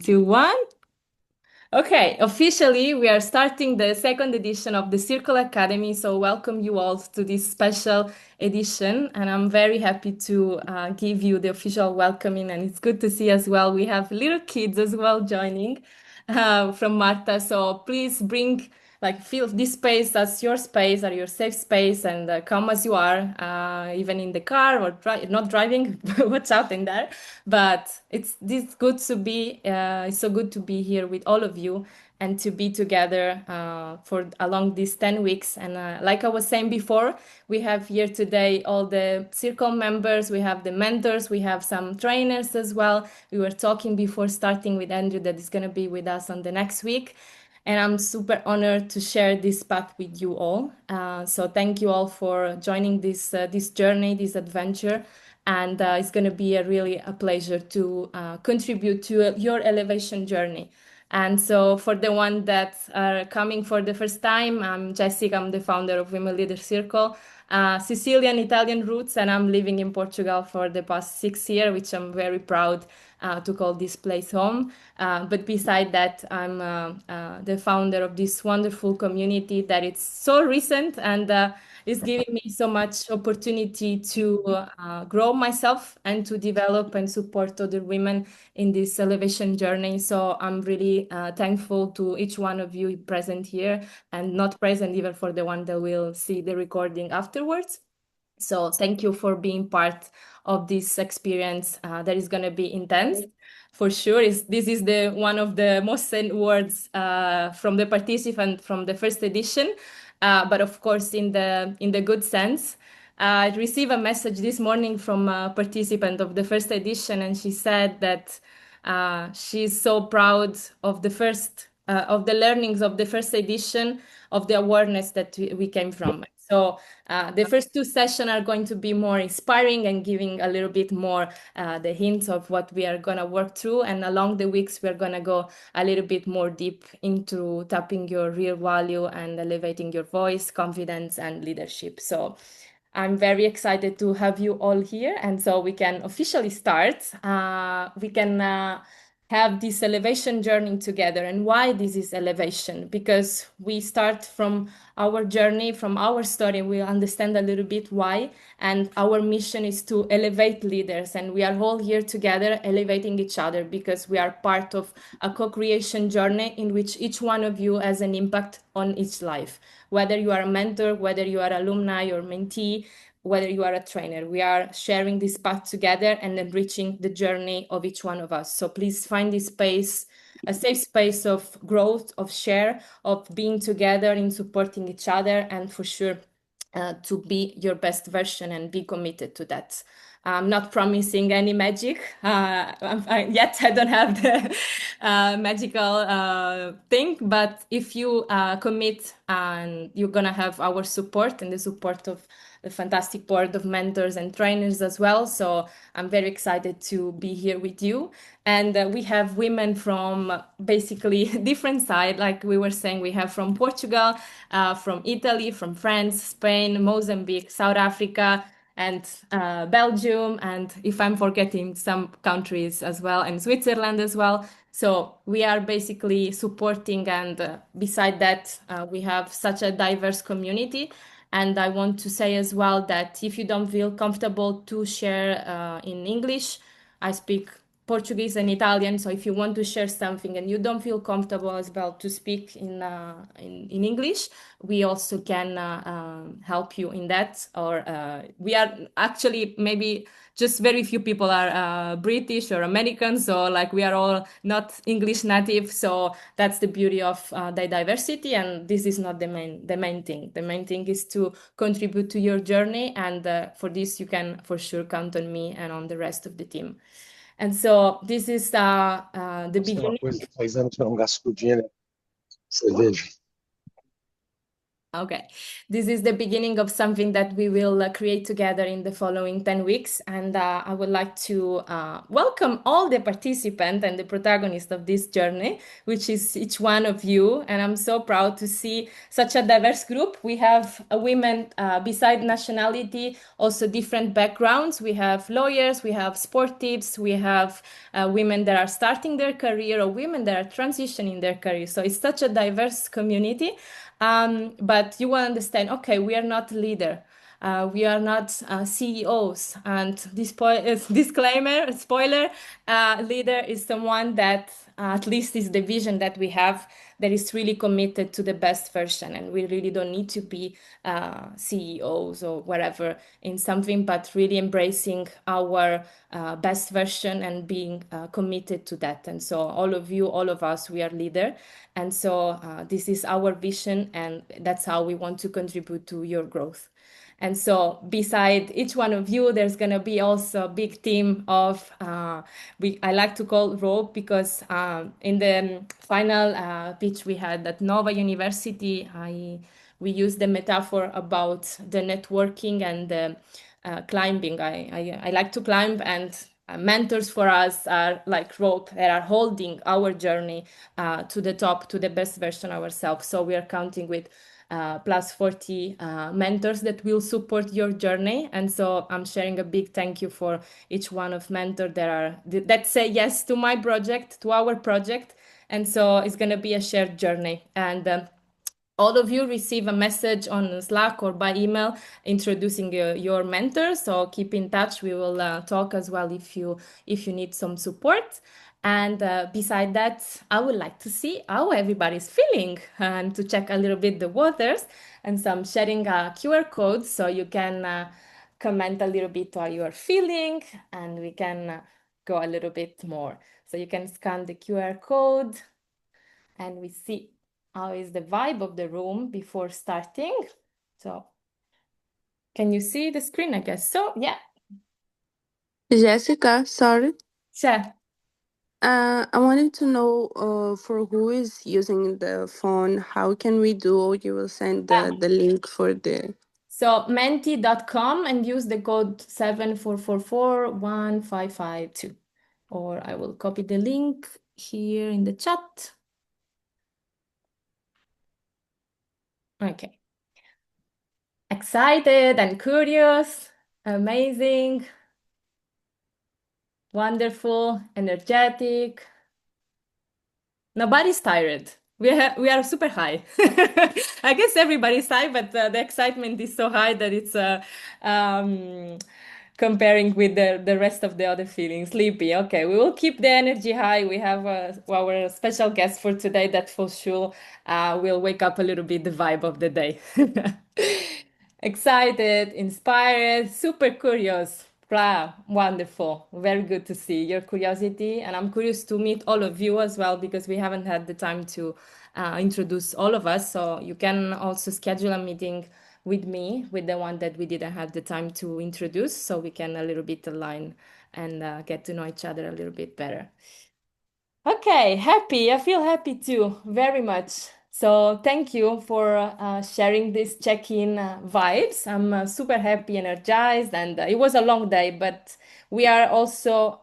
2, 1. Okay, officially, we are starting the second edition of the Circle Academy. So, welcome you all to this special edition. And I'm very happy to give you the official welcoming. And it's good to see as well. We have little kids as well joining from Marta. So, please bring, feel this space as your space or your safe space and come as you are, even in the car or not driving. Watch out in there. But it's good to be. It's so good to be here with all of you and to be together for along these 10 weeks. And like I was saying before, we have here today all the circle members, we have the mentors, we have some trainers as well. We were talking before starting with Andrew that is going to be with us on the next week. And I'm super honored to share this path with you all. So thank you all for joining this journey, this adventure. And it's going to be really a pleasure to contribute to your elevation journey. And so for the one that are coming for the first time, I'm Jessica, I'm the founder of Women Leader Circle, Sicilian Italian roots, and I'm living in Portugal for the past 6 years, which I'm very proud to call this place home. But beside that, I'm the founder of this wonderful community that it's so recent and is giving me so much opportunity to grow myself and to develop and support other women in this elevation journey. So I'm really thankful to each one of you present here and not present even for the one that will see the recording afterwards. So thank you for being part of this experience that is going to be intense. For sure, this is the one of the most sent words from the participant from the first edition, but of course in the good sense. I received a message this morning from a participant of the first edition, and she said that she's so proud of the first of the learnings of the first edition, of the awareness that we came from. So the first two sessions are going to be more inspiring and giving a little bit more the hints of what we are going to work through. And along the weeks, we're going to go a little bit more deep into tapping your real value and elevating your voice, confidence, and leadership. So I'm very excited to have you all here. And so we can officially start. We can have this elevation journey together. And why this is elevation? Because we start from our journey, from our story, we understand a little bit why. And our mission is to elevate leaders. And we are all here together elevating each other because we are part of a co-creation journey in which each one of you has an impact on each life. Whether you are a mentor, whether you are alumni or mentee, whether you are a trainer, we are sharing this path together and enriching the journey of each one of us. So please find this space, a safe space of growth, of share, of being together in supporting each other, and for sure to be your best version and be committed to that. I'm not promising any magic. Yet I don't have the magical thing, but if you commit, and you're going to have our support and the support of the fantastic board of mentors and trainers as well. So I'm very excited to be here with you. And we have women from basically different side, like we were saying, we have from Portugal, from Italy, from France, Spain, Mozambique, South Africa, and Belgium, and if I'm forgetting some countries as well, and Switzerland as well. So we are basically supporting, and beside that, we have such a diverse community. And I want to say as well that if you don't feel comfortable to share in English, I speak Portuguese and Italian. So if you want to share something and you don't feel comfortable as well to speak in English, we also can help you in that. Or we are actually maybe just very few people are British or American, so like we are all not English native. So that's the beauty of the diversity, and this is not the main thing. The main thing is to contribute to your journey, and for this you can for sure count on me and on the rest of the team. And so this is the Questa è una beginning. coisa, paesano c'è un gas cugine, cerveja. Okay, this is the beginning of something that we will create together in the following 10 weeks. And I would like to welcome all the participants and the protagonists of this journey, which is each one of you. And I'm so proud to see such a diverse group. We have women beside nationality, also different backgrounds. We have lawyers, we have sportives, we have women that are starting their career or women that are transitioning their career. So it's such a diverse community. But you will understand, okay, we are not leader. We are not CEOs. And this disclaimer, spoiler, leader is someone that at least is the vision that we have that is really committed to the best version. And we really don't need to be CEOs or whatever in something, but really embracing our best version and being committed to that. And so all of you, all of us, we are leader. And so this is our vision, and that's how we want to contribute to your growth. And so beside each one of you, there's going to be also a big team of, I like to call rope because in the final pitch we had at Nova University, we used the metaphor about the networking and the climbing. I like to climb, and mentors for us are like rope that are holding our journey to the top, to the best version of ourselves. So we are counting with plus 40 mentors that will support your journey. And so I'm sharing a big thank you for each one of mentors that say yes to my project, to our project. And so it's going to be a shared journey. And all of you receive a message on Slack or by email introducing your mentor. So keep in touch. We will talk as well if you need some support. And beside that, I would like to see how everybody's feeling and to check a little bit the waters. And so I'm sharing a QR code so you can comment a little bit how you are feeling, and we can go a little bit more. So you can scan the QR code and we see how is the vibe of the room before starting. So can you see the screen? I guess so. Yeah. Jessica, sorry. Sure. I wanted to know for who is using the phone, how can we do? You will send the link for the. So mentee.com and use the code 744415552. Or I will copy the link here in the chat. Okay. Excited and curious, amazing, wonderful, energetic. Nobody's tired. We are super high. I guess everybody's high, but the excitement is so high that it's um, comparing with the rest of the other feelings. Sleepy. Okay, we will keep the energy high. We have our special guest for today that for sure will wake up a little bit the vibe of the day. Excited, inspired, super curious. Wow, wonderful. Very good to see your curiosity. And I'm curious to meet all of you as well because we haven't had the time to introduce all of us. So you can also schedule a meeting with me, with the one that we didn't have the time to introduce, so we can a little bit align and get to know each other a little bit better. Okay, happy. I feel happy too, very much. So thank you for sharing this check-in vibes. I'm super happy, energized, and it was a long day, but we are also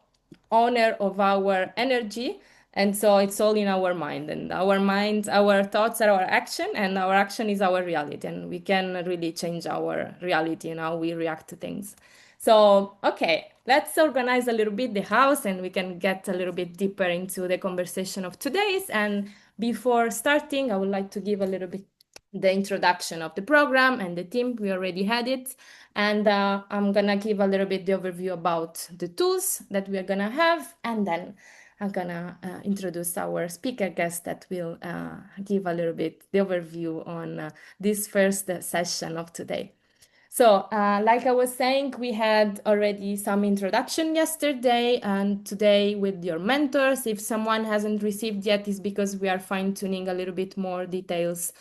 owner of our energy, and so it's all in our mind. And our mind, our thoughts are our action, and our action is our reality, and we can really change our reality and how we react to things. So, okay, let's organize a little bit the house and we can get a little bit deeper into the conversation of today's. And before starting, I would like to give a little bit the introduction of the program and the team. We already had it. And I'm gonna give a little bit the overview about the tools that we are gonna have. And then I'm gonna introduce our speaker guest that will give a little bit the overview on this first session of today. So, like I was saying, we had already some introduction yesterday and today with your mentors. If someone hasn't received yet, is because we are fine-tuning a little bit more details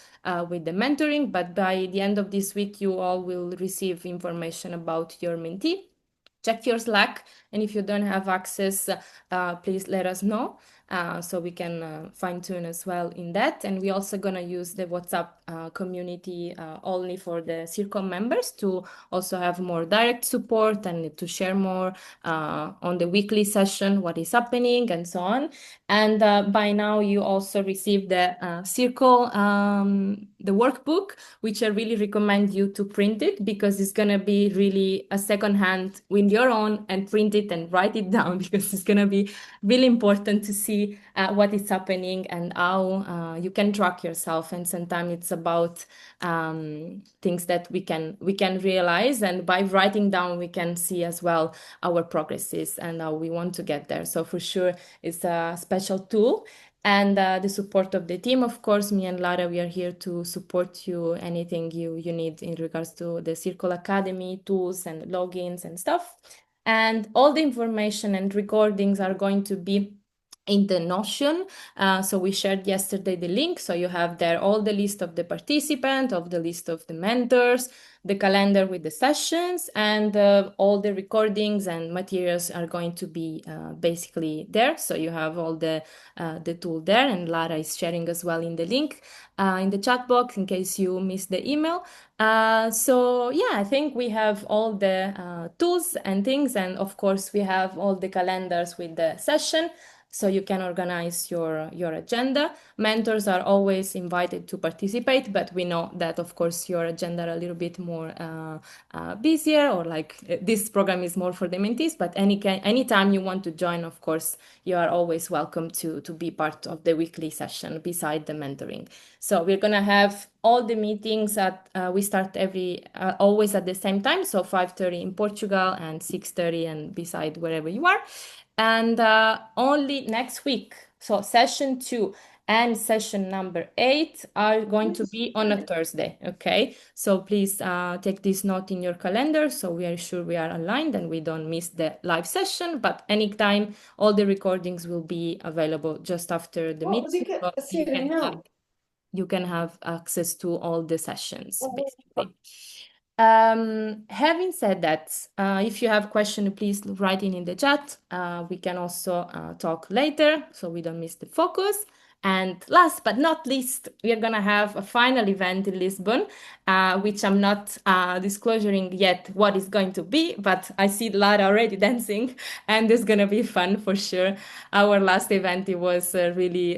with the mentoring. But by the end of this week, you all will receive information about your mentee. Check your Slack, and if you don't have access, please let us know. so we can fine tune as well in that. And we're also going to use the WhatsApp community only for the Circle members to also have more direct support and to share more on the weekly session, what is happening and so on. And by now you also received the Circle, the workbook, which I really recommend you to print it because it's going to be really a second hand with your own and print it and write it down because it's going to be really important to see what is happening and how you can track yourself. And sometimes it's about things that we can realize, and by writing down we can see as well our progresses and how we want to get there. So for sure it's a special tool. And the support of the team, of course, me and Lara, we are here to support you, anything you need in regards to the Circle Academy tools and logins and stuff. And all the information and recordings are going to be in the Notion. So we shared yesterday the link. So you have there all the list of the participants, of the list of the mentors, the calendar with the sessions, and all the recordings and materials are going to be basically there. So you have all the tool there, and Lara is sharing as well in the link in the chat box in case you missed the email. So yeah, I think we have all the tools and things, and of course we have all the calendars with the session, so you can organize your agenda. Mentors are always invited to participate, but we know that of course your agenda are a little bit more busier, or like this program is more for the mentees, but anytime you want to join, of course you are always welcome to be part of the weekly session beside the mentoring. So we're gonna have all the meetings at we start every always at the same time, so 5:30 in Portugal and 6:30 and beside wherever you are. And only next week, so session 2 and session number 8 are going to be on a Thursday. Okay, so please take this note in your calendar so we are sure we are aligned and we don't miss the live session. But anytime, all the recordings will be available just after the meeting, so you can have access to all the sessions basically. Having said that, if you have question, please write in the chat. We can also talk later so we don't miss the focus. And last but not least, we are gonna have a final event in Lisbon, which I'm not disclosing yet what is going to be, but I see Lara already dancing, and it's gonna be fun for sure. Our last event, it was really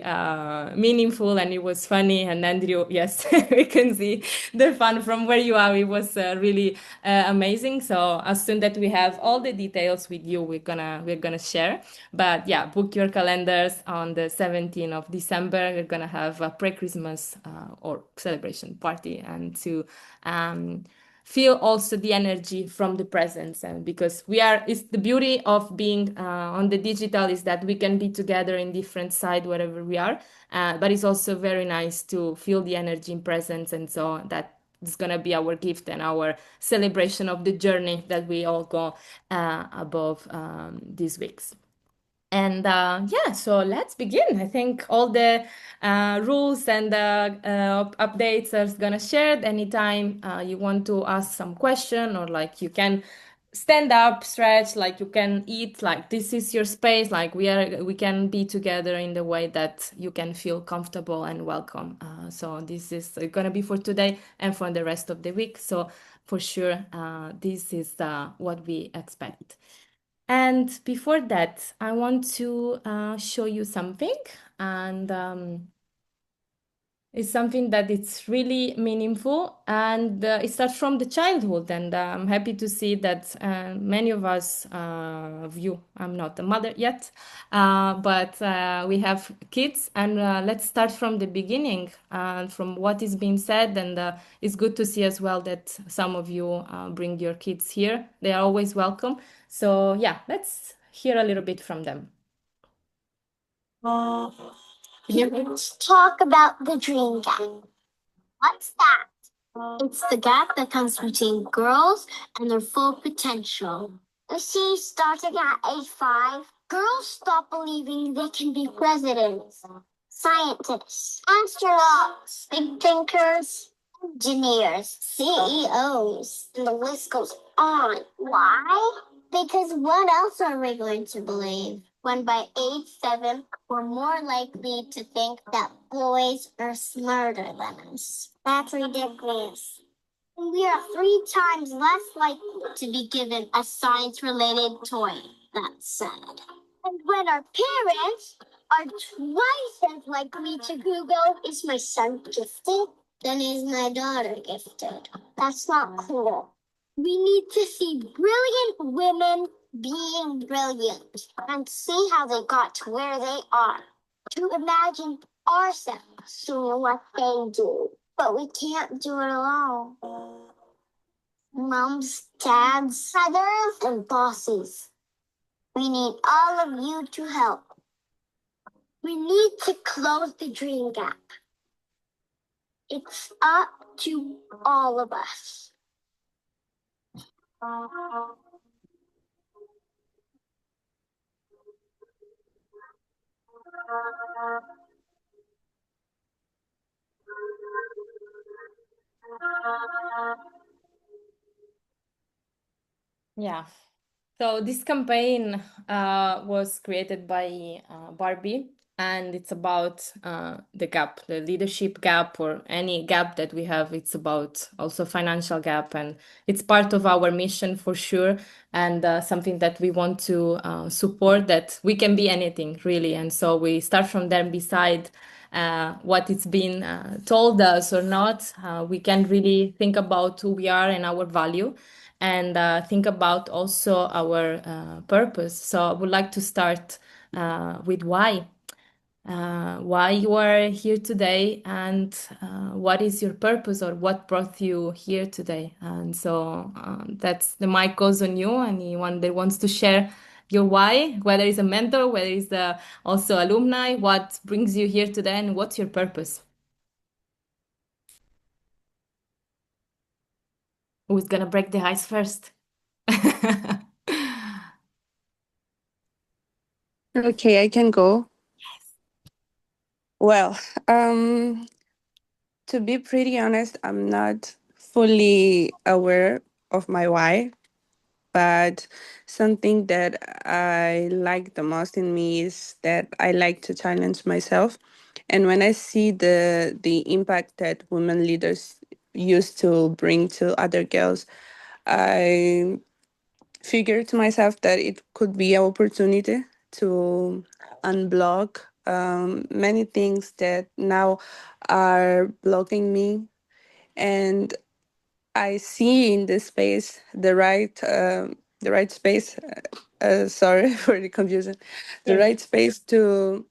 meaningful and it was funny. And Andrew, yes, we can see the fun from where you are. It was really amazing. So as soon that we have all the details with you, we're gonna share. But yeah, book your calendars on the 17th of December. We're gonna have a pre-Christmas or celebration party, and to feel also the energy from the presence. And because it's the beauty of being on the digital is that we can be together in different side wherever we are, but it's also very nice to feel the energy in presence. And so that is going to be our gift and our celebration of the journey that we all go above these weeks. And yeah, so let's begin. I think all the rules and updates are gonna share. Anytime you want to ask some question, or like you can stand up, stretch, like you can eat, like this is your space. Like we can be together in the way that you can feel comfortable and welcome. So this is gonna be for today and for the rest of the week. So for sure, this is what we expect. And before that, I want to show you something, and it's something that it's really meaningful, and it starts from the childhood. And I'm happy to see that many of us view. I'm not a mother yet, but we have kids, and let's start from the beginning, from what is being said. And it's good to see as well that some of you bring your kids here. They are always welcome. So yeah, let's hear a little bit from them. Let's talk about the dream gap. What's that? It's the gap that comes between girls and their full potential. You see, starting at age 5, girls stop believing they can be presidents, scientists, astronauts, big thinkers, engineers, CEOs, and the list goes on. Why? Because what else are we going to believe? when by age 7, we're more likely to think that boys are smarter than us. That's ridiculous. And we are 3 times less likely to be given a science related toy. That's sad. And when our parents are twice as likely to Google, is my son gifted? Then is my daughter gifted? That's not cool. We need to see brilliant women being brilliant and see how they got to where they are. To imagine ourselves doing what they do. But we can't do it alone. Mums, dads, brothers, and bosses. We need all of you to help. We need to close the dream gap. It's up to all of us. Yeah. So this campaign was created by Barbie, and it's about the gap, the leadership gap, or any gap that we have. It's about also financial gap, and it's part of our mission for sure, and something that we want to support. That we can be anything really, and so we start from there. Beside what it's been told us or not, we can really think about who we are and our value and think about also our purpose. So I would like to start with why. Why you are here today and what is your purpose or what brought you here today. And so that's the mic goes on you. Anyone that wants to share your why, whether it's a mentor, whether it's also alumni, what brings you here today and what's your purpose? Who's gonna break the ice first? Okay, I can go. Well, to be pretty honest, I'm not fully aware of my why, but something that I like the most in me is that I like to challenge myself. And when I see the impact that women leaders used to bring to other girls, I figured to myself that it could be an opportunity to unblock many things that now are blocking me. And I see in this space the right space. Sorry for the confusion. The Yes. right space to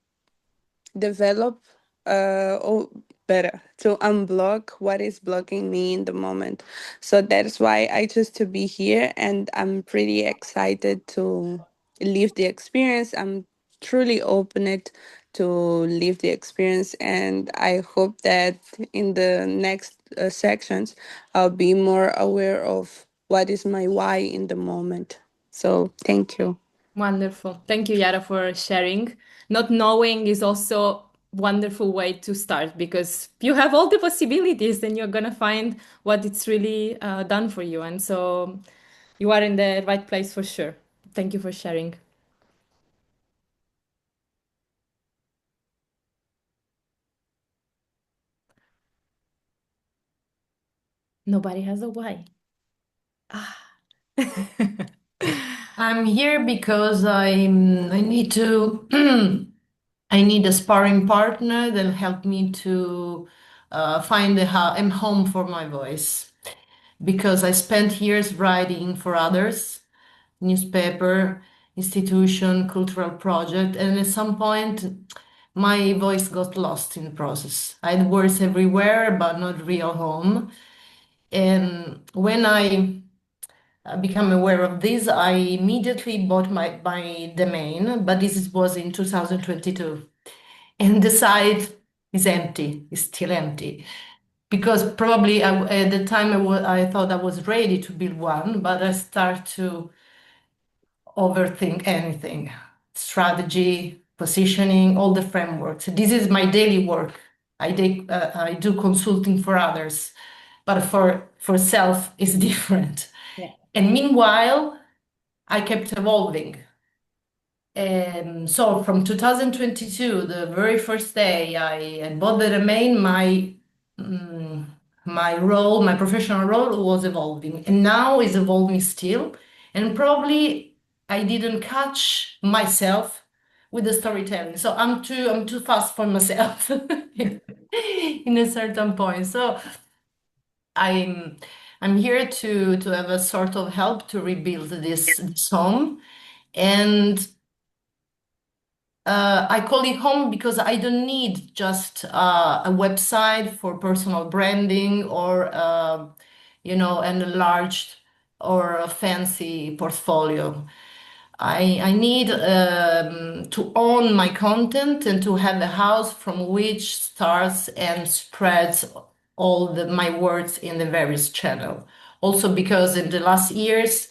develop oh, better, to unblock what is blocking me in the moment. So that's why I choose to be here, and I'm pretty excited to live the experience. I'm truly open it to live the experience, and I hope that in the next sections I'll be more aware of what is my why in the moment. So thank you. Wonderful. Thank you, Yara, for sharing. Not knowing is also wonderful way to start because you have all the possibilities and you're gonna find what it's really done for you. And so you are in the right place for sure. Thank you for sharing. Nobody has a why. Ah. I'm here because I need to I need a sparring partner that help me to find a home for my voice because I spent years writing for others, newspaper, institution, cultural project, and at some point my voice got lost in the process. I had words everywhere, but not real home. And when I become aware of this, I immediately bought my domain, but was in 2022. And the site is empty, is still empty. Because probably at the time I thought I was ready to build one, but I start to overthink anything, strategy, positioning, all the frameworks. This is my daily work. I do consulting for others, but for self is different. Yeah. And meanwhile, I kept evolving. So from 2022, the very first day I bought the domain, mm, my role, my professional role was evolving, and now is evolving still. And probably I didn't catch myself with the storytelling. So I'm too fast for myself in a certain point. So I'm I'm here to have a sort of help to rebuild this home. And I call it home because I don't need just a website for personal branding or an enlarged or a fancy portfolio. I need to own my content and to have a house from which starts and spreads my words in the various channel. Also because in the last years,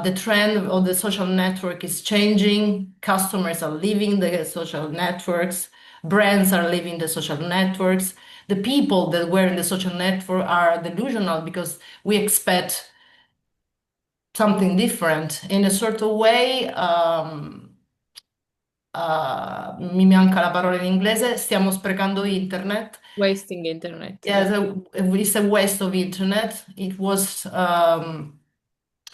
the trend of the social network is changing. Customers are leaving the social networks. Brands are leaving the social networks. The people that were in the social network are delusional because we expect something different. In a sort of way, mi manca la parola in inglese, stiamo sprecando internet. Wasting internet. Yes, it's a waste of internet.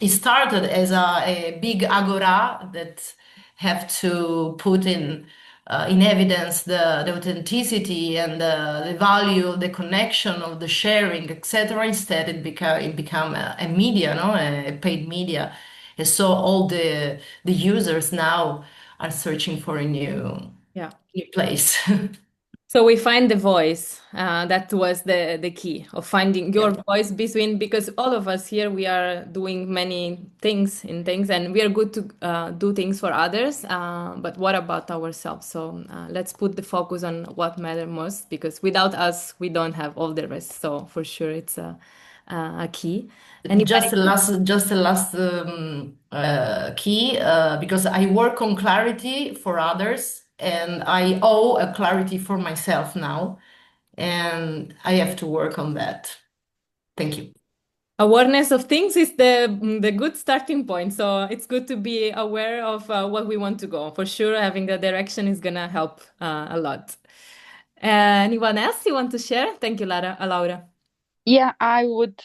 It started as a big agora that have to put in evidence the authenticity and the value, the connection of the sharing, etc. Instead, it become a media, no, a paid media, and so all the users now are searching for a Yeah. new place. So we find the voice. That was the key of finding your Yeah. voice between, because all of us here, we are doing many things, and we are good to do things for others. But what about ourselves? So let's put the focus on what matters most, because without us, we don't have all the rest. So for sure, it's a key. Just Anybody? the last key, because I work on clarity for others and I owe a clarity for myself now, and I have to work on that. Thank you. Awareness of things is the good starting point. So it's good to be aware of what we want to go. For sure, having a direction is gonna help a lot. Anyone else you want to share? Thank you, Laura. Yeah, I would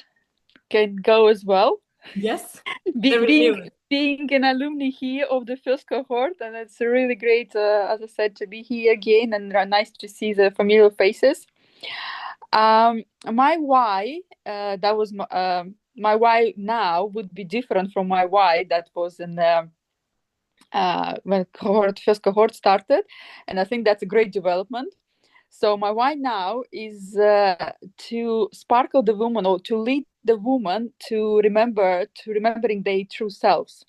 can go as well. Yes, Be, the being review. being an alumni here of the first cohort, and it's really great, as I said, to be here again, and nice to see the familiar faces. My why, my why now would be different from my why that was in when first cohort started, and I think that's a great development. So my why now is to sparkle the woman, or to lead the woman to remembering their true selves,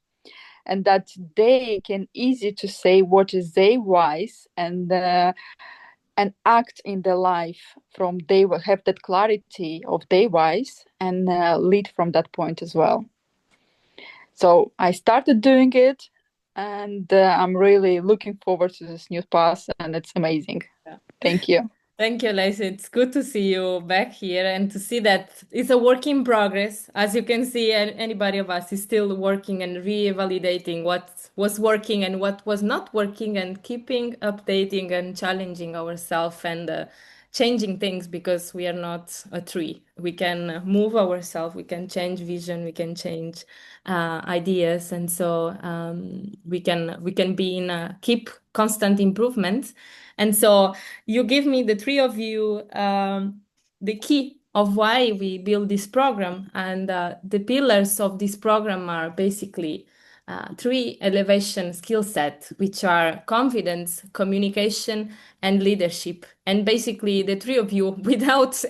and that they can easy to say what is their wise, and act in their life from they will have that clarity of their wise, and lead from that point as well. So I started doing it, and I'm really looking forward to this new path, and it's amazing. Yeah. Thank you. Thank you, Lacey. It's good to see you back here and to see that it's a work in progress. As you can see, anybody of us is still working and re-validating what was working and what was not working, and keeping updating and challenging ourselves, and changing things, because we are not a tree. We can move ourselves, we can change vision, we can change ideas, and so we can be in a keep constant improvement. And so you give me, the three of you, the key of why we build this program. And the pillars of this program are basically three elevation skill set, which are confidence, communication, and leadership. And basically, the three of you, without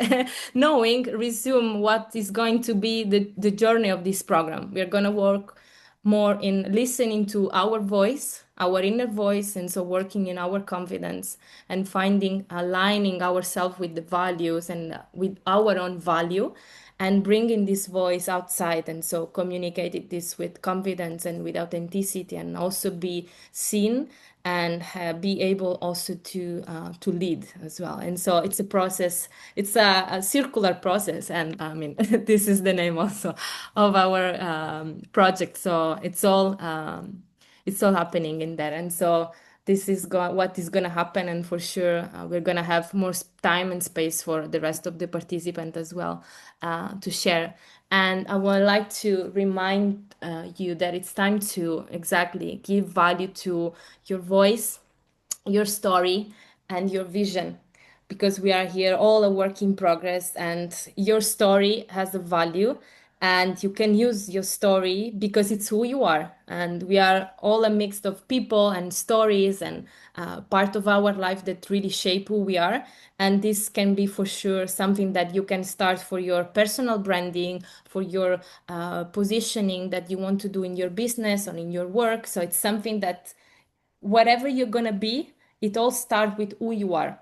knowing, resume what is going to be the journey of this program. We're going to work more in listening to our voice, our inner voice, and so working in our confidence and finding, aligning ourselves with the values and with our own value, and bringing this voice outside, and so communicating this with confidence and with authenticity, and also be seen, and be able also to lead as well. And so it's a process, it's a circular process, and I mean this is the name also of our project. So it's all happening in there. And so this is what is going to happen. And for sure, we're going to have more time and space for the rest of the participants as well to share. And I would like to remind you that it's time to exactly give value to your voice, your story, and your vision, because we are here all a work in progress, and your story has a value, and you can use your story because it's who you are, and we are all a mix of people and stories and part of our life that really shape who we are. And this can be for sure something that you can start for your personal branding, for your positioning that you want to do in your business or in your work. So it's something that whatever you're gonna be, it all starts with who you are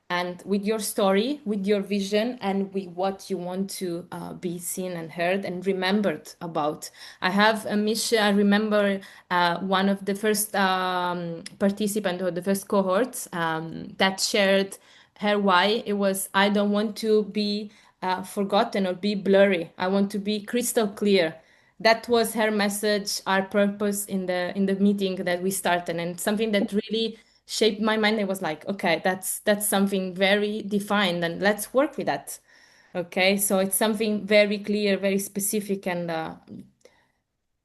and with your story, with your vision, and with what you want to be seen and heard and remembered about. I have a mission. I remember one of the first participant or the first cohort that shared her why. It was, I don't want to be forgotten or be blurry. I want to be crystal clear. That was her message, our purpose in the meeting that we started, and something that really shaped my mind. I was like, okay, that's something very defined, and let's work with that. Okay, so it's something very clear, very specific, and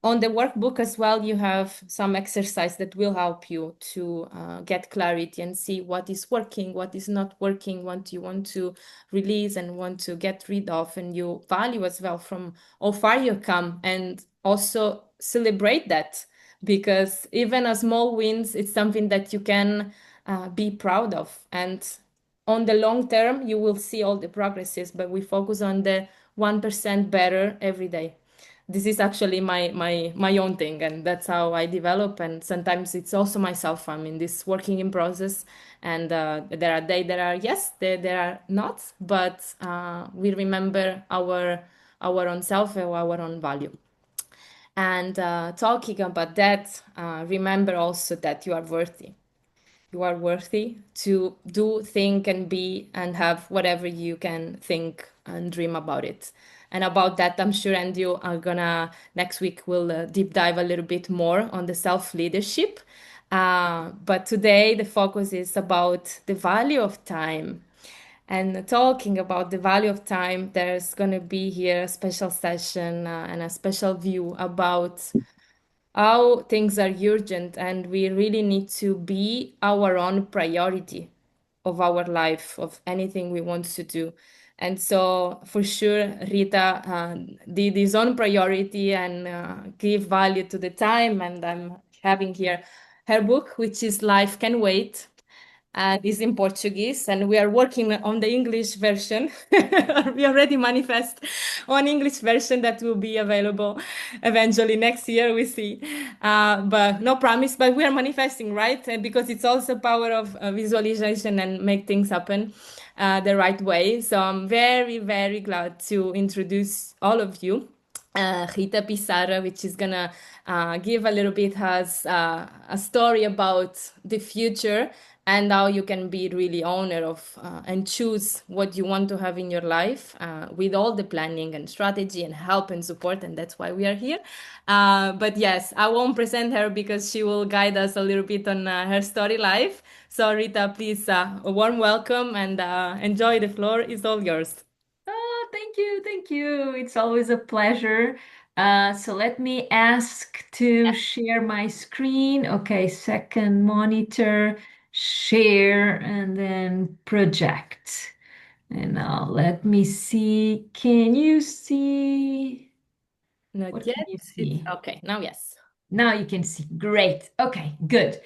on the workbook as well, you have some exercise that will help you to get clarity and see what is working, what is not working, what you want to release and want to get rid of, and you value as well from how far you come, and also celebrate that, because even a small wins, it's something that you can be proud of. And on the long term, you will see all the progresses, but we focus on the 1% better every day. This is actually my own thing, and that's how I develop. And sometimes it's also myself. I'm in this working in process, and there are days that are yes, there are not, but we remember our own self or our own value. And talking about that, remember also that you are worthy. You are worthy to do, think, and be, and have whatever you can think and dream about it. And about that, I'm sure, and you are gonna next week we'll deep dive a little bit more on the self leadership. But today the focus is about the value of time. And talking about the value of time, there's gonna be here a special session and a special view about how things are urgent, and we really need to be our own priority of our life, of anything we want to do. And so for sure, Rita did his own priority and give value to the time. And I'm having here her book, which is Life Can Wait, and is in Portuguese, and we are working on the English version. We already manifest on English version that will be available eventually next year. We see, but no promise. But we are manifesting, right? Because it's also power of visualization and make things happen the right way. So I'm very, very glad to introduce all of you. Rita Piçarra, which is gonna give a little bit has a story about the future and how you can be really owner of and choose what you want to have in your life with all the planning and strategy and help and support, and that's why we are here. But yes, I won't present her because she will guide us a little bit on her story life. So Rita, please, a warm welcome and enjoy. The floor is all yours. Oh, thank you, thank you. It's always a pleasure. So let me ask to share my screen. Okay, second monitor, share, and then project. And now let me see. Can you see? Not What yet. can you It's see? okay. Now, yes. Now you can see. Great. Okay, good.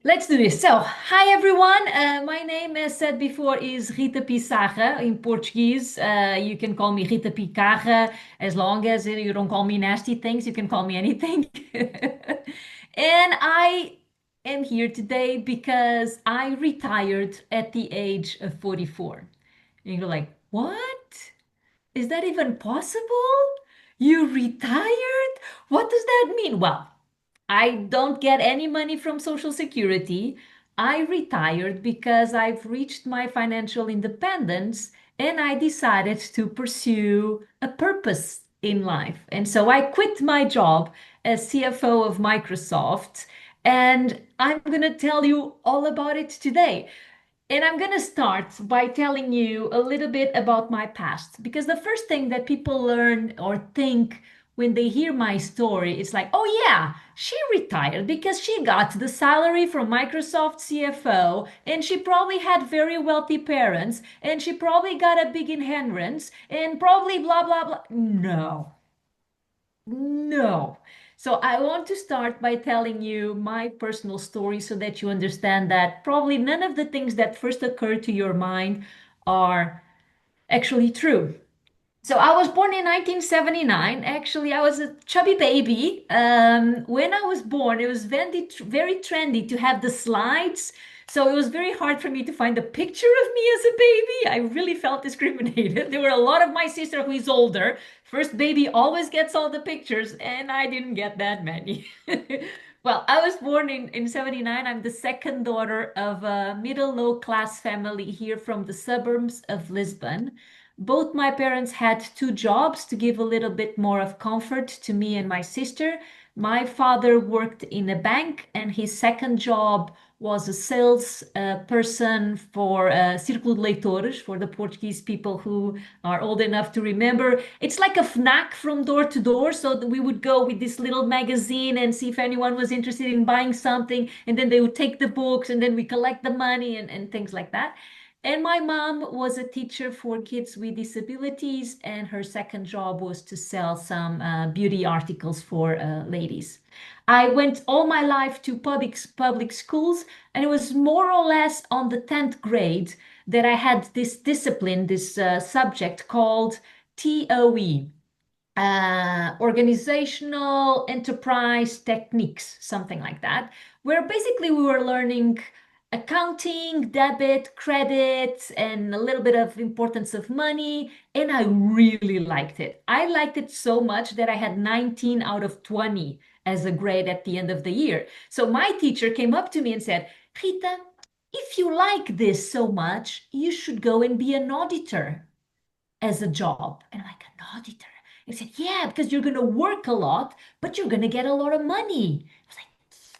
Let's do this. So, hi everyone. My name, as said before, is Rita Piçarra in Portuguese. You can call me Rita Piçarra as long as you don't call me nasty things. You can call me anything. And I am here today because I retired at the age of 44. And you're like, what? Is that even possible? You retired? What does that mean? Well, I don't get any money from Social Security. I retired because I've reached my financial independence and I decided to pursue a purpose in life. And so I quit my job as CFO of Microsoft, and I'm going to tell you all about it today. And I'm going to start by telling you a little bit about my past, because the first thing that people learn or think when they hear my story is like, oh, yeah, she retired because she got the salary from Microsoft CFO, and she probably had very wealthy parents, and she probably got a big inheritance, and probably blah, blah, blah. No, no. So I want to start by telling you my personal story so that you understand that probably none of the things that first occur to your mind are actually true. So I was born in 1979. Actually, I was a chubby baby. When I was born, it was very trendy to have the slides. So it was very hard for me to find a picture of me as a baby. I really felt discriminated. There were a lot of my sister who is older. First baby always gets all the pictures, and I didn't get that many. Well, I was born in 79. I'm the second daughter of a middle low class family here from the suburbs of Lisbon. Both my parents had two jobs to give a little bit more of comfort to me and my sister. My father worked in a bank, and his second job was a sales person for Círculo de Leitores, for the Portuguese people who are old enough to remember. It's like a FNAC from door to door. So we would go with this little magazine and see if anyone was interested in buying something. And then they would take the books, and then we collect the money and things like that. And my mom was a teacher for kids with disabilities, and her second job was to sell some beauty articles for ladies. I went all my life to public schools, and it was more or less on the 10th grade that I had this discipline, this subject called TOE, organizational enterprise techniques, something like that, where basically we were learning accounting, debit, credit, and a little bit of importance of money. And I really liked it. I liked it so much that I had 19 out of 20 as a grade at the end of the year. So my teacher came up to me and said, Rita, if you like this so much, you should go and be an auditor as a job. And I'm like, an auditor? He said, yeah, because you're going to work a lot, but you're going to get a lot of money. I was like,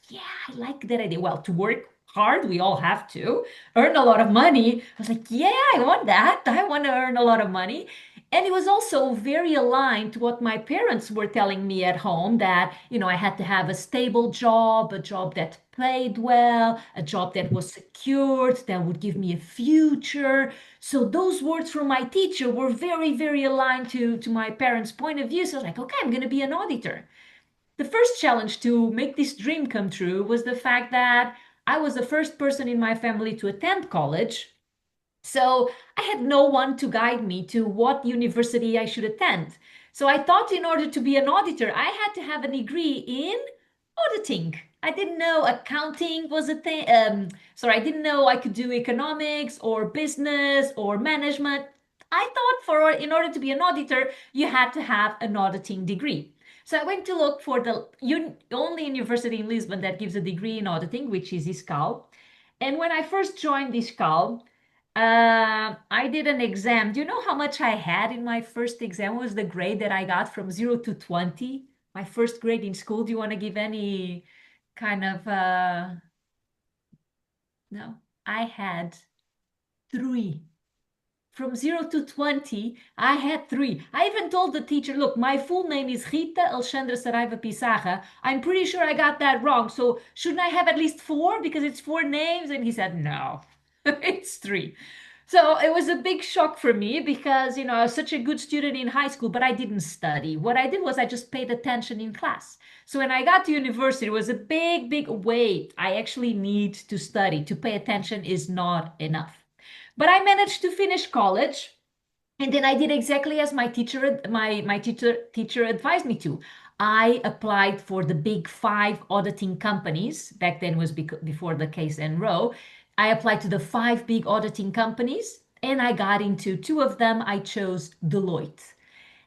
yeah, I like that idea. Well, to work hard, we all have to earn a lot of money. I was like, yeah, I want that. I want to earn a lot of money. And it was also very aligned to what my parents were telling me at home, that, I had to have a stable job, a job that paid well, a job that was secured, that would give me a future. So those words from my teacher were very, very aligned to my parents' point of view. So I was like, okay, I'm going to be an auditor. The first challenge to make this dream come true was the fact that I was the first person in my family to attend college. So I had no one to guide me to what university I should attend. So I thought in order to be an auditor, I had to have a degree in auditing. I didn't know accounting was a thing. I didn't know I could do economics or business or management. I thought in order to be an auditor, you had to have an auditing degree. So I went to look for the only university in Lisbon that gives a degree in auditing, which is ISCAL. And when I first joined ISCAL, I did an exam. Do you know how much I had in my first exam? Was the grade that I got from 0 to 20? My first grade in school. Do you want to give any kind of no? I had 3. From 0 to 20, I had 3. I even told the teacher, look, my full name is Rita Alexandra Saraiva Piçarra. I'm pretty sure I got that wrong. So shouldn't I have at least 4 because it's 4 names? And he said, no, it's 3. So it was a big shock for me because, I was such a good student in high school, but I didn't study. What I did was I just paid attention in class. So when I got to university, it was a big, big wait. I actually need to study. To pay attention is not enough. But I managed to finish college, and then I did exactly as my teacher advised me to. I applied for the big 5 auditing companies. Back then was before the case and row. I applied to the 5 big auditing companies, and I got into 2 of them. I chose Deloitte.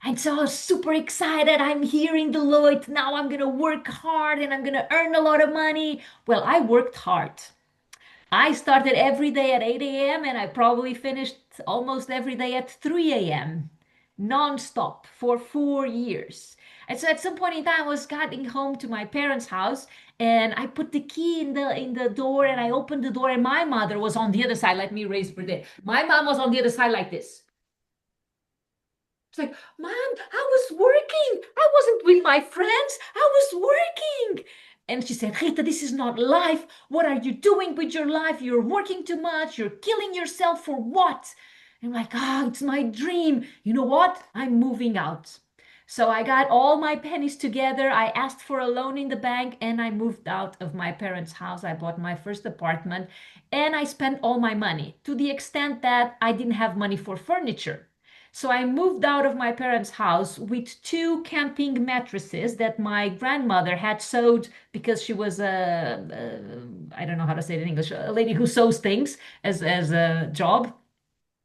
And so I was super excited. I'm here in Deloitte. Now I'm going to work hard and I'm going to earn a lot of money. Well, I worked hard. I started every day at 8 a.m. and I probably finished almost every day at 3 a.m. non-stop for 4 years. And so at some point in time, I was getting home to my parents' house, and I put the key in the door, and I opened the door, and my mother was on the other side. Let me raise for this. My mom was on the other side like this. It's like, Mom, I was working. I wasn't with my friends. I was working. And she said, Rita, this is not life. What are you doing with your life? You're working too much. You're killing yourself for what? And I'm like, it's my dream. You know what? I'm moving out. So I got all my pennies together. I asked for a loan in the bank and I moved out of my parents' house. I bought my first apartment and I spent all my money to the extent that I didn't have money for furniture. So I moved out of my parents' house with two camping mattresses that my grandmother had sewed because she was I don't know how to say it in English, a lady who sews things as a job,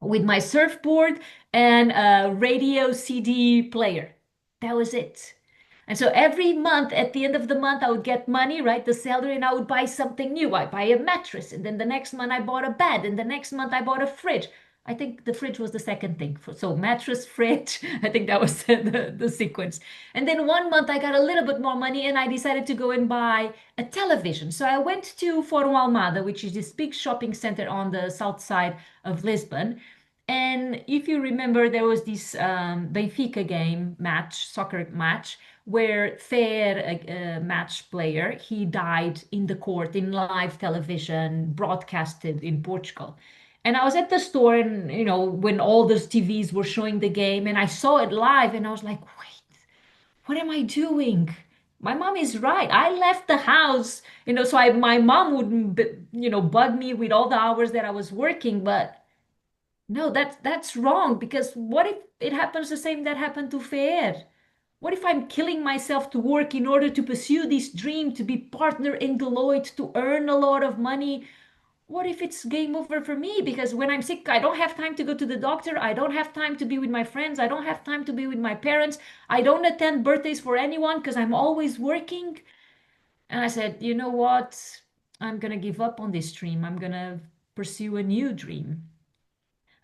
with my surfboard and a radio CD player. That was it. And so every month, at the end of the month, I would get money, right? The salary, and I would buy something new. I buy a mattress, and then the next month I bought a bed, and the next month I bought a fridge. I think the fridge was the second thing. So mattress, fridge, I think that was the sequence. And then one month I got a little bit more money and I decided to go and buy a television. So I went to Fórum Almada, which is this big shopping center on the south side of Lisbon. And if you remember, there was this Benfica game match, soccer match, where Fer, a match player, he died in the court in live television, broadcasted in Portugal. And I was at the store, and when all those TVs were showing the game, and I saw it live, and I was like, wait, what am I doing? My mom is right. I left the house, so my mom would, bug me with all the hours that I was working, but. No, that's wrong because what if it happens the same that happened to Fer? What if I'm killing myself to work in order to pursue this dream to be partner in Deloitte to earn a lot of money? What if it's game over for me? Because when I'm sick, I don't have time to go to the doctor. I don't have time to be with my friends. I don't have time to be with my parents. I don't attend birthdays for anyone because I'm always working. And I said, you know what? I'm gonna give up on this dream. I'm gonna pursue a new dream.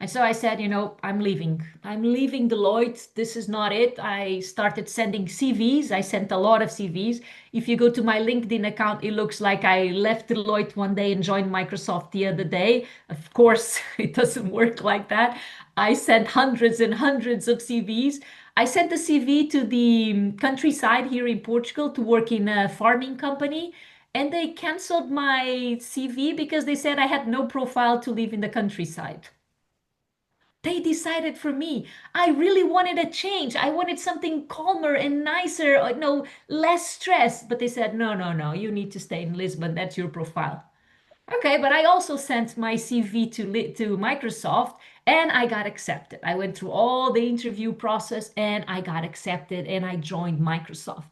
And so I said, I'm leaving. I'm leaving Deloitte. This is not it. I started sending CVs. I sent a lot of CVs. If you go to my LinkedIn account, it looks like I left Deloitte one day and joined Microsoft the other day. Of course, it doesn't work like that. I sent hundreds and hundreds of CVs. I sent a CV to the countryside here in Portugal to work in a farming company. And they canceled my CV because they said I had no profile to live in the countryside. They decided for me. I really wanted a change. I wanted something calmer and nicer, less stress. But they said, no, no, no, you need to stay in Lisbon. That's your profile. Okay, but I also sent my CV to Microsoft and I got accepted. I went through all the interview process and I got accepted and I joined Microsoft.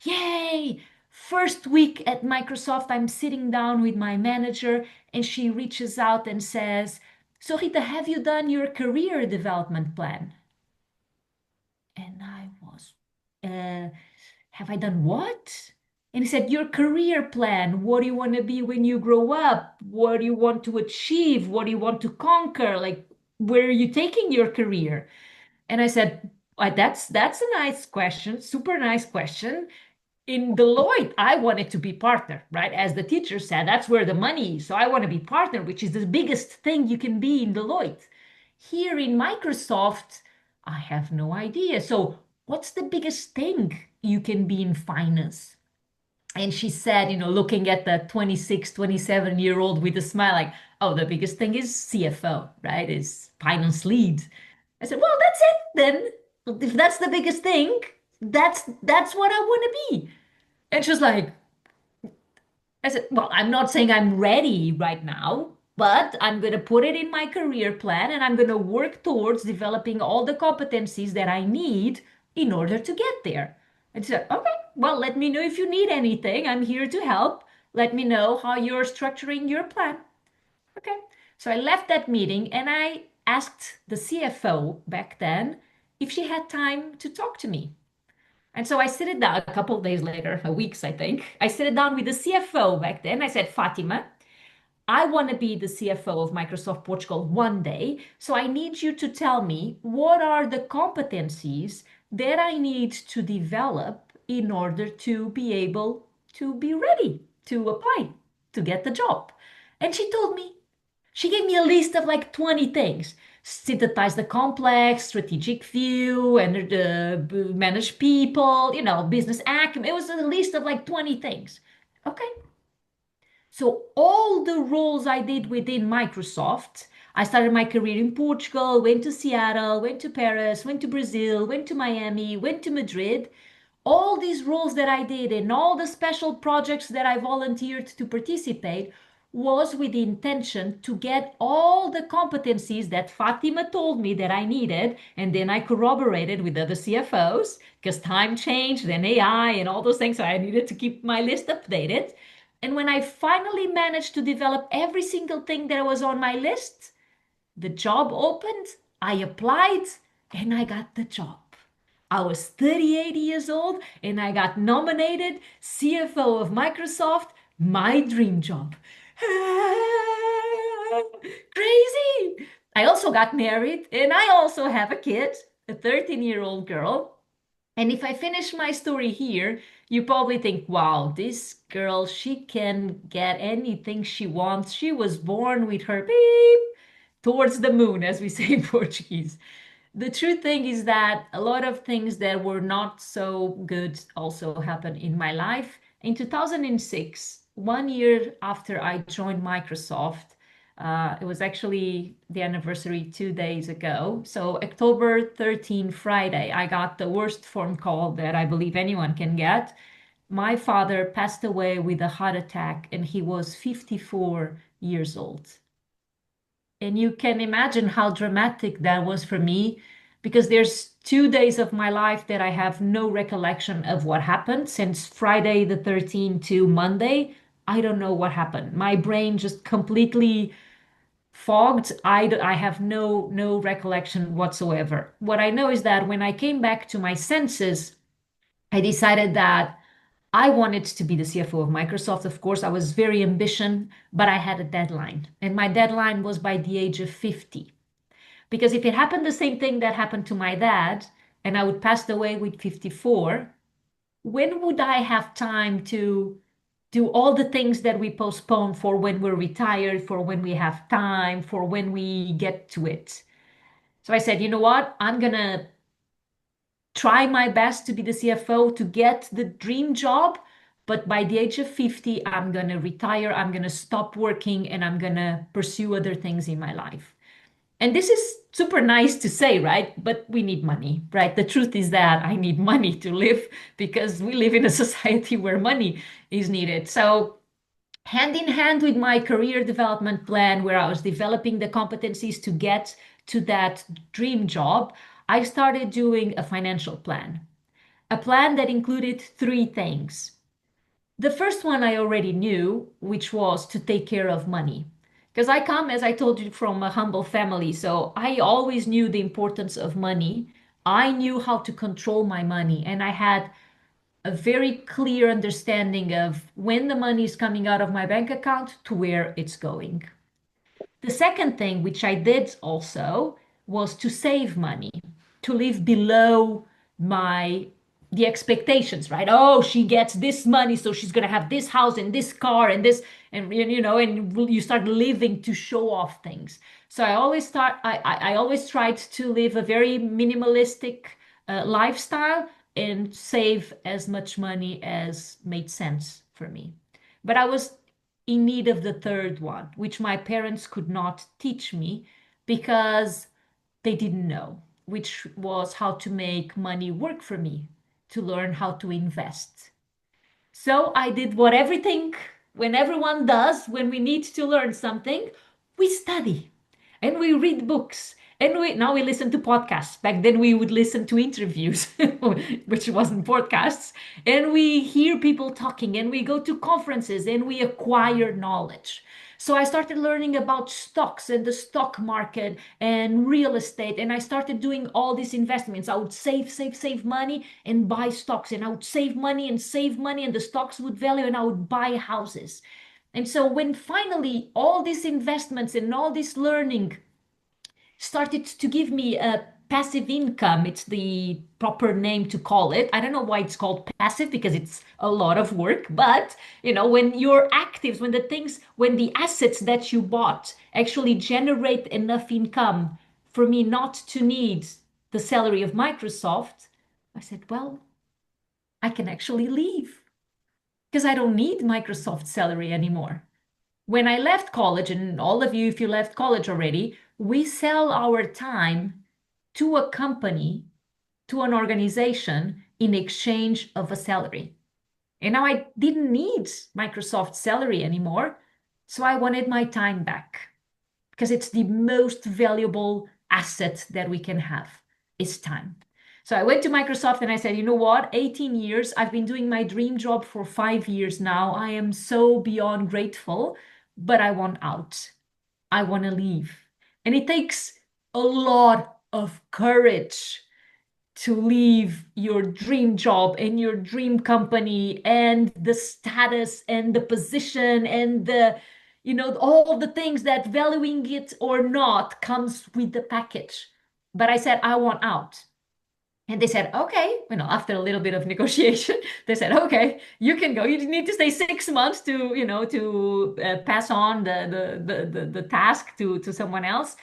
Yay! First week at Microsoft, I'm sitting down with my manager and she reaches out and says, so Rita, have you done your career development plan? And I was, have I done what? And he said, your career plan. What do you want to be when you grow up? What do you want to achieve? What do you want to conquer? Like, where are you taking your career? And I said, that's a nice question, super nice question. In Deloitte, I wanted to be partner, right? As the teacher said, that's where the money is. So I want to be partner, which is the biggest thing you can be in Deloitte. Here in Microsoft, I have no idea. So what's the biggest thing you can be in finance? And she said, looking at the 26, 27-year-old with a smile, like, oh, the biggest thing is CFO, right? Is finance lead. I said, well, that's it then. If that's the biggest thing, that's what I want to be. And she was like, I said, well, I'm not saying I'm ready right now, but I'm going to put it in my career plan and I'm going to work towards developing all the competencies that I need in order to get there. And she said, okay, well, let me know if you need anything. I'm here to help. Let me know how you're structuring your plan. Okay. So I left that meeting and I asked the CFO back then if she had time to talk to me. And so I sit it down a couple of days later, weeks, I think. I sit it down with the CFO back then. I said, Fatima, I want to be the CFO of Microsoft Portugal one day. So I need you to tell me what are the competencies that I need to develop in order to be able to be ready to apply to get the job. And she gave me a list of like 20 things. Synthesize the complex, strategic view, and manage people, business acumen. It was a list of like 20 things. Okay. So all the roles I did within Microsoft, I started my career in Portugal, went to Seattle, went to Paris, went to Brazil, went to Miami, went to Madrid. All these roles that I did and all the special projects that I volunteered to participate was with the intention to get all the competencies that Fatima told me that I needed. And then I corroborated with other CFOs because time changed, then AI and all those things. So I needed to keep my list updated. And when I finally managed to develop every single thing that was on my list, the job opened, I applied, and I got the job. I was 38 years old and I got nominated CFO of Microsoft, my dream job. Crazy! I also got married and I also have a kid, a 13-year-old girl. And if I finish my story here, you probably think, wow, this girl, she can get anything she wants. She was born with her beep towards the moon, as we say in Portuguese. The true thing is that a lot of things that were not so good also happened in my life. In 2006, 1 year after I joined Microsoft, it was actually the anniversary 2 days ago. So October 13, Friday, I got the worst phone call that I believe anyone can get. My father passed away with a heart attack and he was 54 years old. And you can imagine how dramatic that was for me because there's 2 days of my life that I have no recollection of what happened since Friday the 13th to Monday. I don't know what happened. My brain just completely fogged. I have no recollection whatsoever. What I know is that when I came back to my senses, I decided that I wanted to be the CFO of Microsoft. Of course, I was very ambitious, but I had a deadline. And my deadline was by the age of 50. Because if it happened the same thing that happened to my dad, and I would pass away with 54, when would I have time to do all the things that we postpone for when we're retired, for when we have time, for when we get to it? So I said, you know what? I'm going to try my best to be the CFO to get the dream job. But by the age of 50, I'm going to retire. I'm going to stop working and I'm going to pursue other things in my life. And this is super nice to say, right? But we need money, right? The truth is that I need money to live because we live in a society where money is needed. So hand in hand with my career development plan, where I was developing the competencies to get to that dream job, I started doing a financial plan, a plan that included three things. The first one I already knew, which was to take care of money. Because I come, as I told you, from a humble family, so I always knew the importance of money. I knew how to control my money, and I had a very clear understanding of when the money is coming out of my bank account to where it's going. The second thing, which I did also, was to save money, to live below the expectations, right? Oh, she gets this money, so she's gonna have this house and this car and this, and and you start living to show off things. So I always tried to live a very minimalistic lifestyle and save as much money as made sense for me. But I was in need of the third one, which my parents could not teach me because they didn't know, which was how to make money work for me, to learn how to invest. So I did what everything, when everyone does, when we need to learn something, we study and we read books and now we listen to podcasts. Back then we would listen to interviews, which wasn't podcasts, and we hear people talking and we go to conferences and we acquire knowledge. So I started learning about stocks and the stock market and real estate. And I started doing all these investments. I would save money and buy stocks. And I would save money and the stocks would value and I would buy houses. And so when finally all these investments and all this learning started to give me a passive income, it's the proper name to call it. I don't know why it's called passive because it's a lot of work, but when your actives, when the assets that you bought actually generate enough income for me not to need the salary of Microsoft, I said, well, I can actually leave because I don't need Microsoft salary anymore. When I left college, and all of you, if you left college already, we sell our time to a company, to an organization in exchange of a salary. And now I didn't need Microsoft salary anymore. So I wanted my time back because it's the most valuable asset that we can have is time. So I went to Microsoft and I said, you know what? 18 years. I've been doing my dream job for 5 years now. I am so beyond grateful, but I want out. I want to leave. And it takes a lot of courage to leave your dream job and your dream company and the status and the position and all the things that valuing it or not comes with the package. But I said, I want out. And they said, okay, after a little bit of negotiation, they said, okay, you can go. You need to stay 6 months to pass on the task to someone else.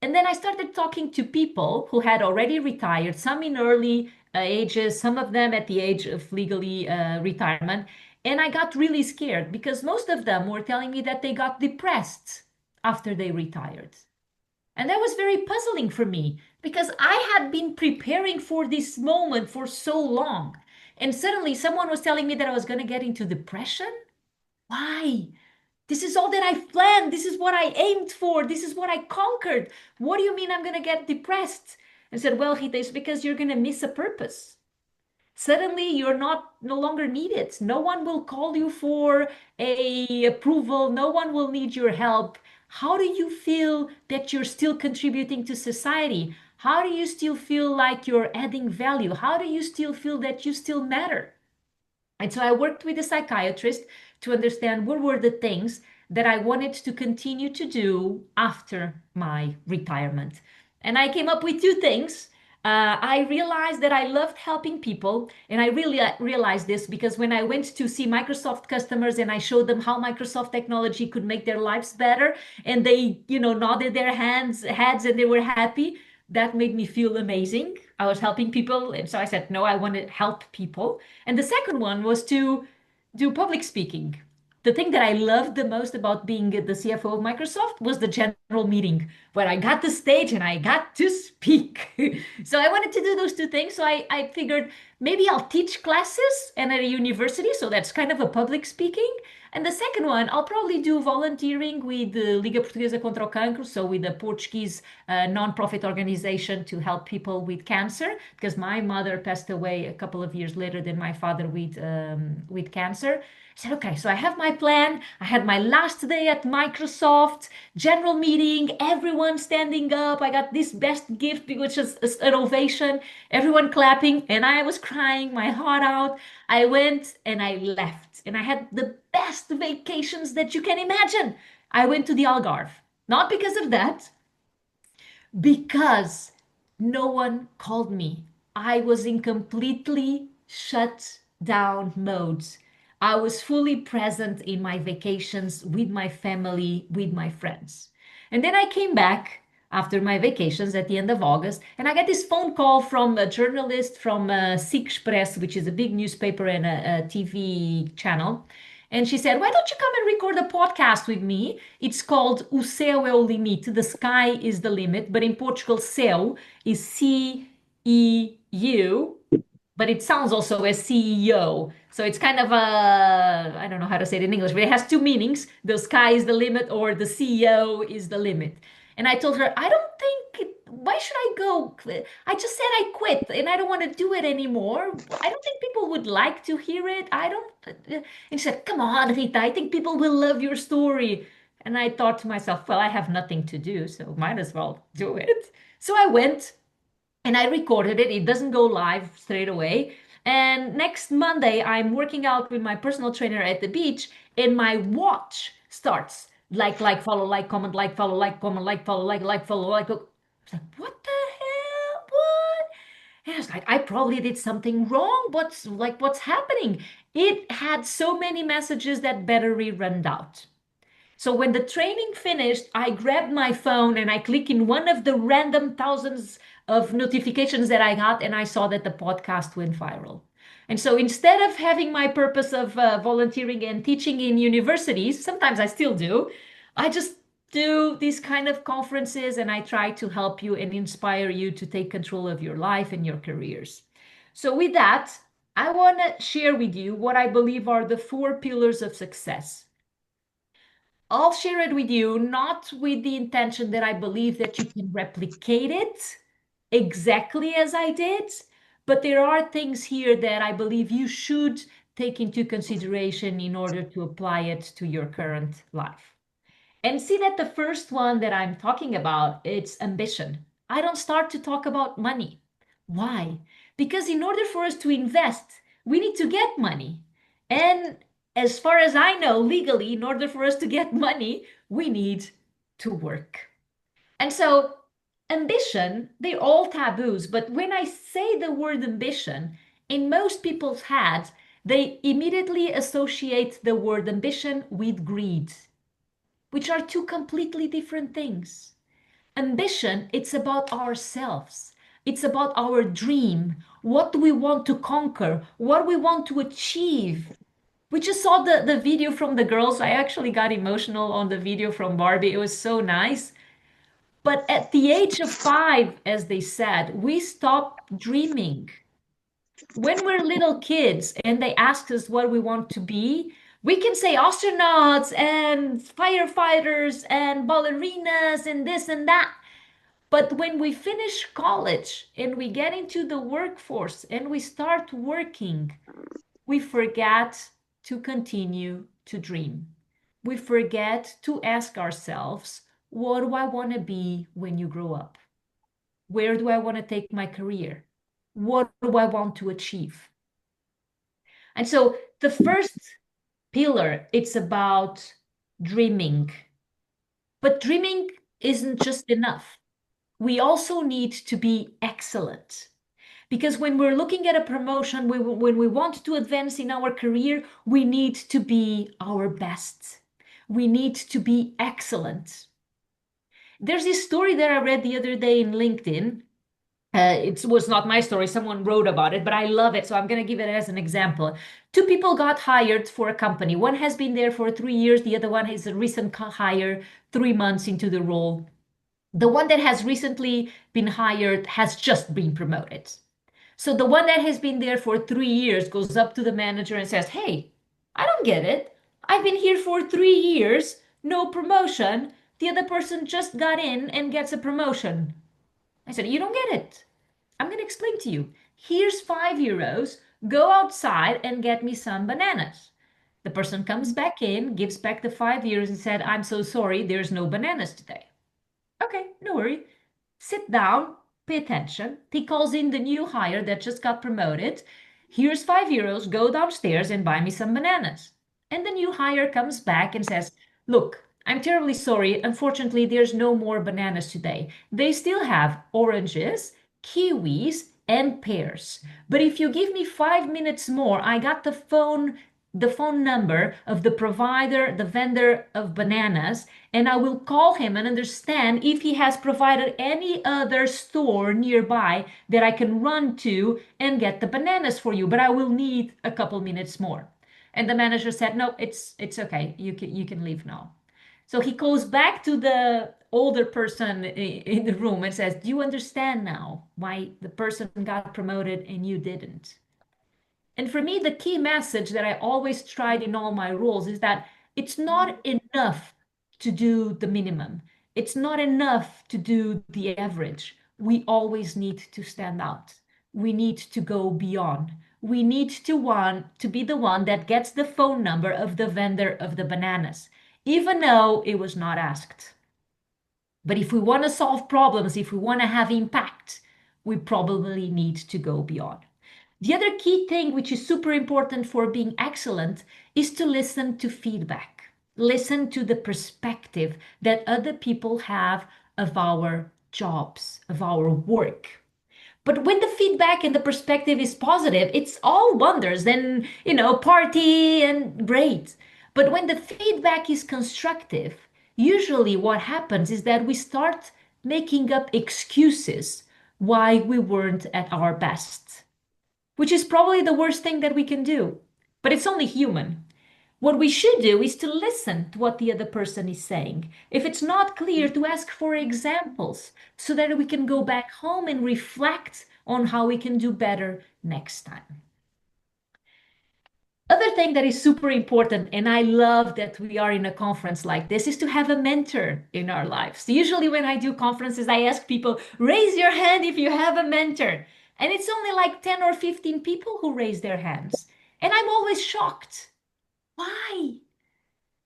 And then I started talking to people who had already retired, some in early ages, some of them at the age of legally retirement. And I got really scared because most of them were telling me that they got depressed after they retired. And that was very puzzling for me because I had been preparing for this moment for so long. And suddenly someone was telling me that I was going to get into depression. Why? This is all that I've planned. This is what I aimed for. This is what I conquered. What do you mean I'm going to get depressed? And said, well, Rita, it's because you're going to miss a purpose. Suddenly you're no longer needed. No one will call you for a approval. No one will need your help. How do you feel that you're still contributing to society? How do you still feel like you're adding value? How do you still feel that you still matter? And so I worked with a psychiatrist to understand what were the things that I wanted to continue to do after my retirement. And I came up with two things. I realized that I loved helping people. And I really realized this because when I went to see Microsoft customers and I showed them how Microsoft technology could make their lives better, and they, nodded their heads and they were happy, that made me feel amazing. I was helping people. And so I said, no, I want to help people. And the second one was to do public speaking. The thing that I loved the most about being the CFO of Microsoft was the general meeting where I got the stage and I got to speak. So I wanted to do those two things. So I figured maybe I'll teach classes and at a university. So that's kind of a public speaking. And the second one, I'll probably do volunteering with the Liga Portuguesa contra o Cancro, so with the Portuguese non-profit organization to help people with cancer, because my mother passed away a couple of years later than my father with cancer. I said, okay, so I have my plan. I had my last day at Microsoft, general meeting, everyone standing up. I got this best gift, which is an ovation, everyone clapping, and I was crying my heart out. I went and I left, and I had the best vacations that you can imagine. I went to the Algarve, not because of that, because no one called me. I was in completely shut down mode. I was fully present in my vacations with my family, with my friends. And then I came back after my vacations at the end of August, and I got this phone call from a journalist from SIC Express, which is a big newspaper and a TV channel. And she said, why don't you come and record a podcast with me? It's called O Céu é o Limite, the sky is the limit. But in Portugal, céu is C-E-U, but it sounds also as CEO. So it's kind of I don't know how to say it in English, but it has two meanings. The sky is the limit or the CEO is the limit. And I told her, I don't think, why should I go? I just said I quit and I don't want to do it anymore. I don't think people would like to hear it. I don't. And she said, come on, Rita, I think people will love your story. And I thought to myself, well, I have nothing to do, so might as well do it. So I went and I recorded it. It doesn't go live straight away. And next Monday, I'm working out with my personal trainer at the beach, and my watch starts like, follow, like, comment, like, follow, like, comment, like, follow, like, follow, like. It's like, what the hell? What? And I was like, I probably did something wrong. What's happening? It had so many messages that battery ran out. So when the training finished, I grabbed my phone and I clicked in one of the random thousands of notifications that I got, and I saw that the podcast went viral. And so instead of having my purpose of volunteering and teaching in universities, sometimes I still do, I just do these kind of conferences and I try to help you and inspire you to take control of your life and your careers. So with that, I want to share with you what I believe are the 4 pillars of success. I'll share it with you, not with the intention that I believe that you can replicate it exactly as I did, but there are things here that I believe you should take into consideration in order to apply it to your current life. And see that the first one that I'm talking about, it's ambition. I don't start to talk about money. Why? Because in order for us to invest, we need to get money. And as far as I know, legally, in order for us to get money, we need to work. And so, ambition, they're all taboos. But when I say the word ambition, in most people's heads, they immediately associate the word ambition with greed, which are 2 completely different things. Ambition, it's about ourselves. It's about our dream. What do we want to conquer? What we want to achieve? We just saw the video from the girls. I actually got emotional on the video from Barbie. It was so nice. But at the age of 5, as they said, we stop dreaming. When we're little kids and they ask us what we want to be, we can say astronauts and firefighters and ballerinas and this and that. But when we finish college and we get into the workforce and we start working, we forget to continue to dream. We forget to ask ourselves, what do I want to be when you grow up? Where do I want to take my career? What do I want to achieve? And so the first pillar, it's about dreaming. But dreaming isn't just enough. We also need to be excellent. Because when we're looking at a promotion, when we want to advance in our career, we need to be our best. We need to be excellent. There's this story that I read the other day in LinkedIn. It was not my story, someone wrote about it, but I love it, so I'm going to give it as an example. 2 people got hired for a company. One has been there for 3 years, the other one is a recent hire, 3 months into the role. The one that has recently been hired has just been promoted. So the one that has been there for 3 years goes up to the manager and says, hey, I don't get it. I've been here for 3 years, no promotion. The other person just got in and gets a promotion. I said, you don't get it. I'm going to explain to you. Here's €5. Go outside and get me some bananas. The person comes back in, gives back the €5 and said, I'm so sorry, there's no bananas today. Okay, no worry. Sit down, pay attention. He calls in the new hire that just got promoted. Here's €5. Go downstairs and buy me some bananas. And the new hire comes back and says, look, I'm terribly sorry. Unfortunately, there's no more bananas today. They still have oranges, kiwis, and pears. But if you give me 5 minutes more, I got the phone number of the provider, the vendor of bananas, and I will call him and understand if he has provided any other store nearby that I can run to and get the bananas for you. But I will need a couple minutes more. And the manager said, no, it's okay. You can leave now. So he goes back to the older person in the room and says, do you understand now why the person got promoted and you didn't? And for me, the key message that I always tried in all my roles is that it's not enough to do the minimum. It's not enough to do the average. We always need to stand out. We need to go beyond. We need to be the one that gets the phone number of the vendor of the bananas, even though it was not asked. But if we want to solve problems, if we want to have impact, we probably need to go beyond. The other key thing, which is super important for being excellent, is to listen to feedback. Listen to the perspective that other people have of our jobs, of our work. But when the feedback and the perspective is positive, it's all wonders, then, party and great. But when the feedback is constructive, usually what happens is that we start making up excuses why we weren't at our best, which is probably the worst thing that we can do. But it's only human. What we should do is to listen to what the other person is saying. If it's not clear, to ask for examples so that we can go back home and reflect on how we can do better next time. Other thing that is super important, and I love that we are in a conference like this, is to have a mentor in our lives. Usually when I do conferences, I ask people, raise your hand if you have a mentor. And it's only like 10 or 15 people who raise their hands. And I'm always shocked. Why?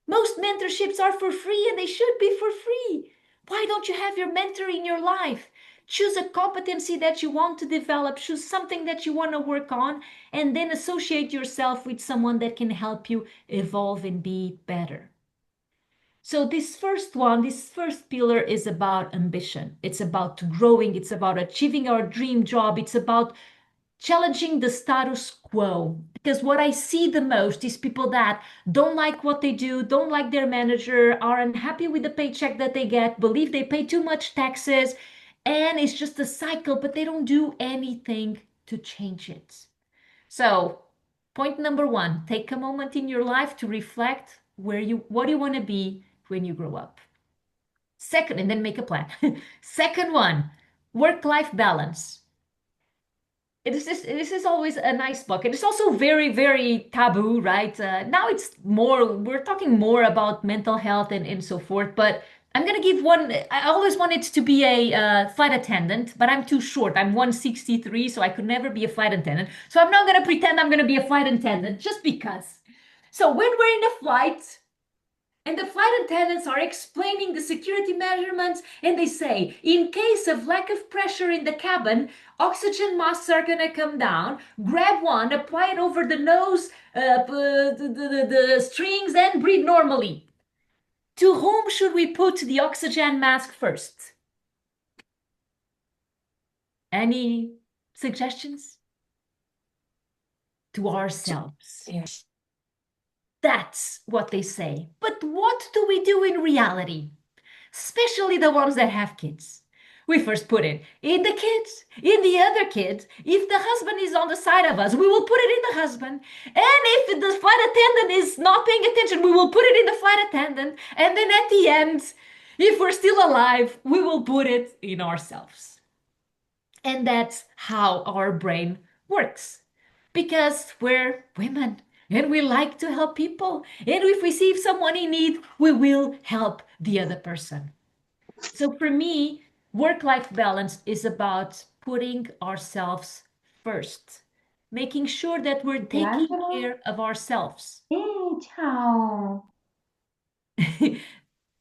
Most mentorships are for free and they should be for free. Why don't you have your mentor in your life? Choose a competency that you want to develop, choose something that you want to work on, and then associate yourself with someone that can help you evolve and be better. So this first pillar is about ambition. It's about growing, it's about achieving our dream job, it's about challenging the status quo. Because what I see the most is people that don't like what they do, don't like their manager, are unhappy with the paycheck that they get, believe they pay too much taxes, and it's just a cycle, but they don't do anything to change it. So, point number one, take a moment in your life to reflect what do you want to be when you grow up. Second, and then make a plan. Second one, work-life balance. This is always a nice bucket. It's also very, very taboo, right? Now we're talking more about mental health and so forth, but I'm gonna give one. I always wanted to be a flight attendant, but I'm too short. I'm 163, so I could never be a flight attendant. So I'm not gonna pretend I'm gonna be a flight attendant just because. So when we're in a flight, and the flight attendants are explaining the security measurements, and they say, in case of lack of pressure in the cabin, oxygen masks are going to come down. Grab one, apply it over the nose, the strings, and breathe normally. To whom should we put the oxygen mask first? Any suggestions? To ourselves. Yes. That's what they say. But what do we do in reality? Especially the ones that have kids. We first put it in the kids, in the other kids. If the husband is on the side of us, we will put it in the husband. And if the flight attendant is not paying attention, we will put it in the flight attendant. And then at the end, if we're still alive, we will put it in ourselves. And that's how our brain works. Because we're women and we like to help people. And if we see someone in need, we will help the other person. So for me, work-life balance is about putting ourselves first, making sure that we're taking care of ourselves. Ciao.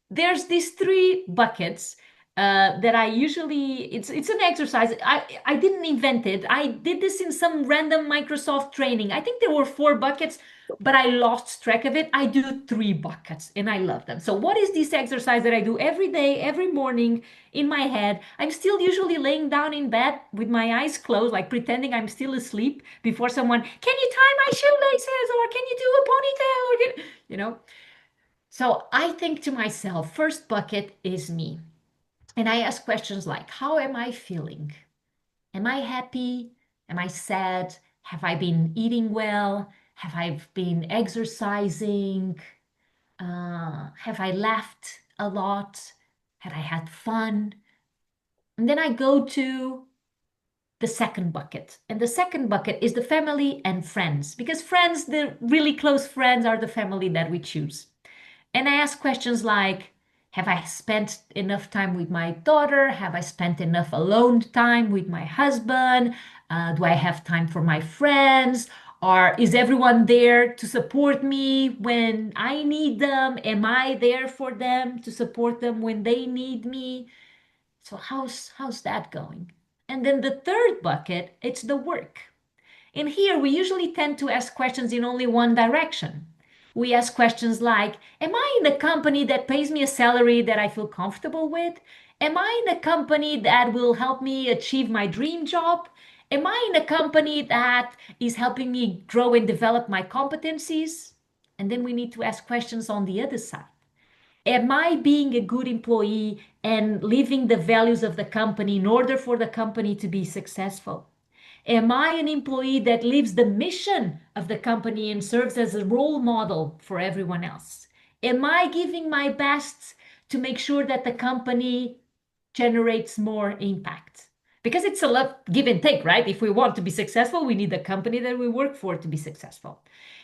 There's these three buckets that I usually, it's an exercise. I didn't invent it. I did this in some random Microsoft training. I think there were 4 buckets, but I lost track of it. I do 3 buckets and I love them. So what is this exercise that I do every day, every morning in my head? I'm still usually laying down in bed with my eyes closed, like pretending I'm still asleep before someone, can you tie my shoelaces? Or can you do a ponytail? Or So I think to myself, first bucket is me. And I ask questions like, how am I feeling? Am I happy? Am I sad? Have I been eating well? Have I been exercising? Have I laughed a lot? Have I had fun? And then I go to the second bucket. And the second bucket is the family and friends, because friends, the really close friends, are the family that we choose. And I ask questions like, have I spent enough time with my daughter? Have I spent enough alone time with my husband? Do I have time for my friends? Or is everyone there to support me when I need them? Am I there for them to support them when they need me? So how's that going? And then the third bucket, it's the work. And here we usually tend to ask questions in only one direction. We ask questions like, am I in a company that pays me a salary that I feel comfortable with? Am I in a company that will help me achieve my dream job? Am I in a company that is helping me grow and develop my competencies? And then we need to ask questions on the other side. Am I being a good employee and living the values of the company in order for the company to be successful? Am I an employee that lives the mission of the company and serves as a role model for everyone else? Am I giving my best to make sure that the company generates more impact? Because it's a lot give and take, right? If we want to be successful, we need the company that we work for to be successful.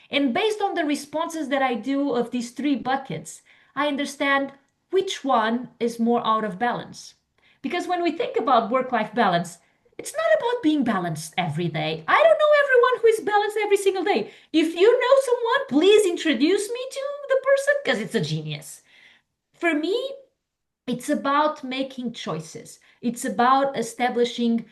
And based on the responses that I do of these three buckets, I understand which one is more out of balance. Because when we think about work-life balance, it's not about being balanced every day. I don't know everyone who is balanced every single day. If you know someone, please introduce me to the person because it's a genius. For me, it's about making choices. It's about establishing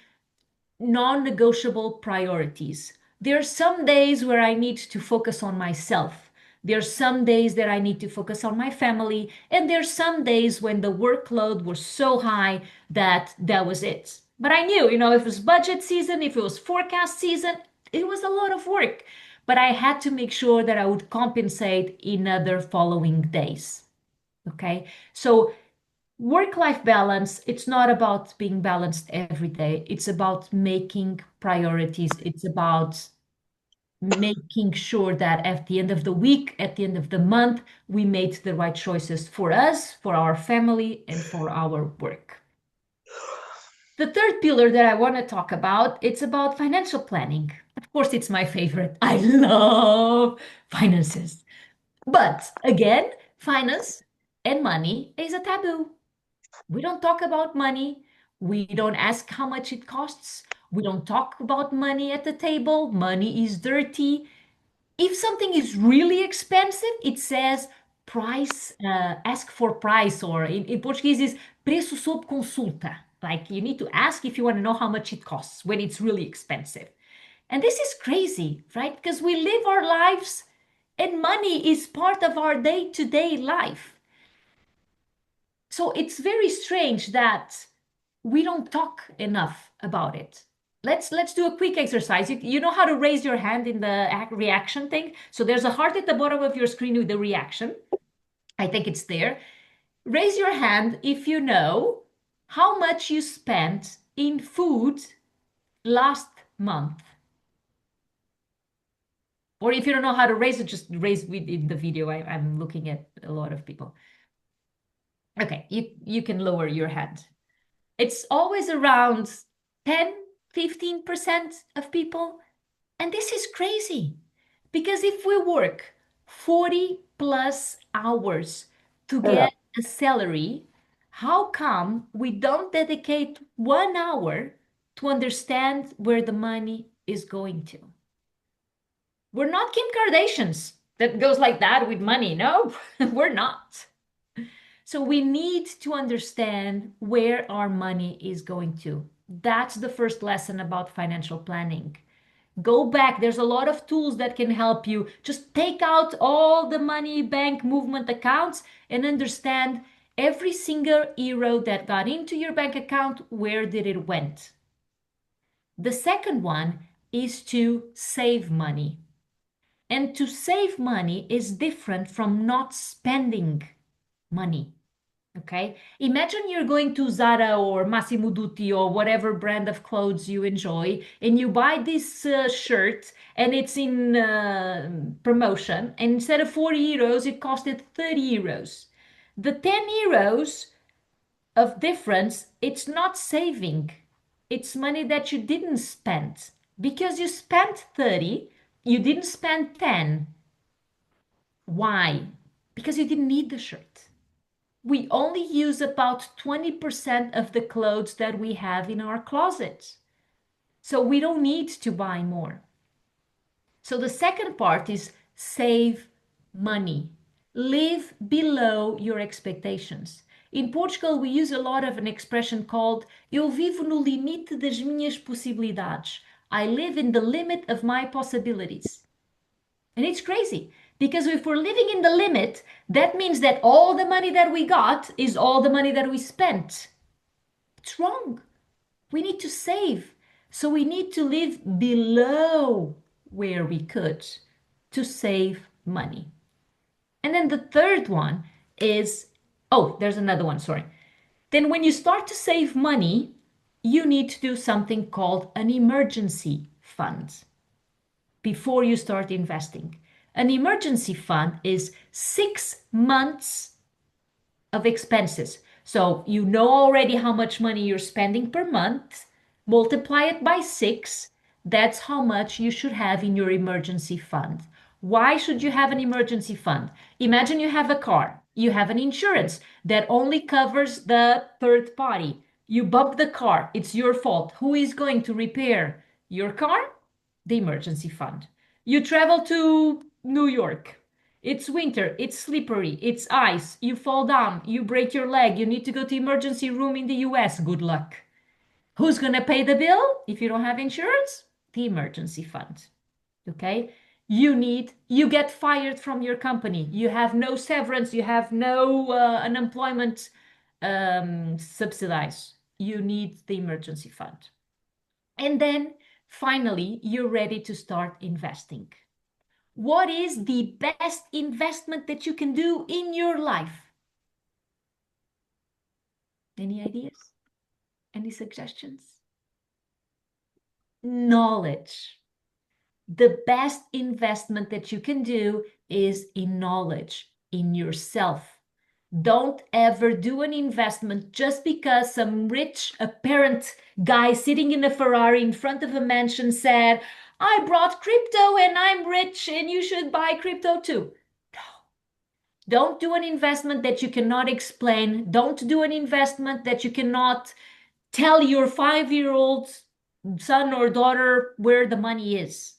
non-negotiable priorities. There are some days where I need to focus on myself. There are some days that I need to focus on my family. And there are some days when the workload was so high that that was it. But I knew, if it was budget season, if it was forecast season, it was a lot of work. But I had to make sure that I would compensate in other following days. Okay. So work-life balance, it's not about being balanced every day. It's about making priorities. It's about making sure that at the end of the week, at the end of the month, we made the right choices for us, for our family, and for our work. The third pillar that I want to talk about, it's about financial planning. Of course, it's my favorite. I love finances. But again, finance and money is a taboo. We don't talk about money. We don't ask how much it costs. We don't talk about money at the table. Money is dirty. If something is really expensive, it says price, ask for price, or in Portuguese is preço sob consulta. Like you need to ask if you want to know how much it costs when it's really expensive. And this is crazy, right? Because we live our lives and money is part of our day-to-day life. So it's very strange that we don't talk enough about it. Let's do a quick exercise. You know how to raise your hand in the reaction thing? So there's a heart at the bottom of your screen with the reaction. I think it's there. Raise your hand if you know how much you spent in food last month. Or if you don't know how to raise it, just raise in the video. I'm looking at a lot of people. Okay, you can lower your hand. It's always around 10, 15% of people. And this is crazy because if we work 40 plus hours to get a salary, how come we don't dedicate 1 hour to understand where the money is going to? We're not Kim Kardashians that goes like that with money. No, we're not. So we need to understand where our money is going to. That's the first lesson about financial planning. Go back. There's a lot of tools that can help you. Just take out all the money bank movement accounts and understand every single euro that got into your bank account, where did it went? The second one is to save money. And to save money is different from not spending money. Okay, imagine you're going to Zara or Massimo Dutti or whatever brand of clothes you enjoy, and you buy this shirt and it's in promotion, and instead of 40 euros, it costed 30 euros. The 10 euros of difference, it's not saving. It's money that you didn't spend because you spent 30, you didn't spend 10. Why? Because you didn't need the shirt. We only use about 20% of the clothes that we have in our closets. So we don't need to buy more. So the second part is save money. Live below your expectations. In Portugal, we use a lot of an expression called eu vivo no limite das minhas possibilidades. I live in the limit of my possibilities. And it's crazy because if we're living in the limit, that means that all the money that we got is all the money that we spent. It's wrong. We need to save. So we need to live below where we could to save money. And then the third one is, oh, there's another one, sorry. Then when you start to save money, you need to do something called an emergency fund before you start investing. An emergency fund is 6 months of expenses. So you know already how much money you're spending per month, multiply it by 6. That's how much you should have in your emergency fund. Why should you have an emergency fund? Imagine you have a car, you have an insurance that only covers the third party. You bump the car, it's your fault. Who is going to repair your car? The emergency fund. You travel to New York. It's winter, it's slippery, it's ice, you fall down, you break your leg, you need to go to emergency room in the US. Good luck. Who's going to pay the bill if you don't have insurance? The emergency fund. Okay? You get fired from your company. You have no severance, you have no unemployment subsidized. You need the emergency fund. And then finally, you're ready to start investing. What is the best investment that you can do in your life? Any ideas? Any suggestions? Knowledge. The best investment that you can do is in knowledge, in yourself. Don't ever do an investment just because some rich, apparent guy sitting in a Ferrari in front of a mansion said, I brought crypto and I'm rich and you should buy crypto too. No. Don't do an investment that you cannot explain. Don't do an investment that you cannot tell your 5-year-old son or daughter where the money is.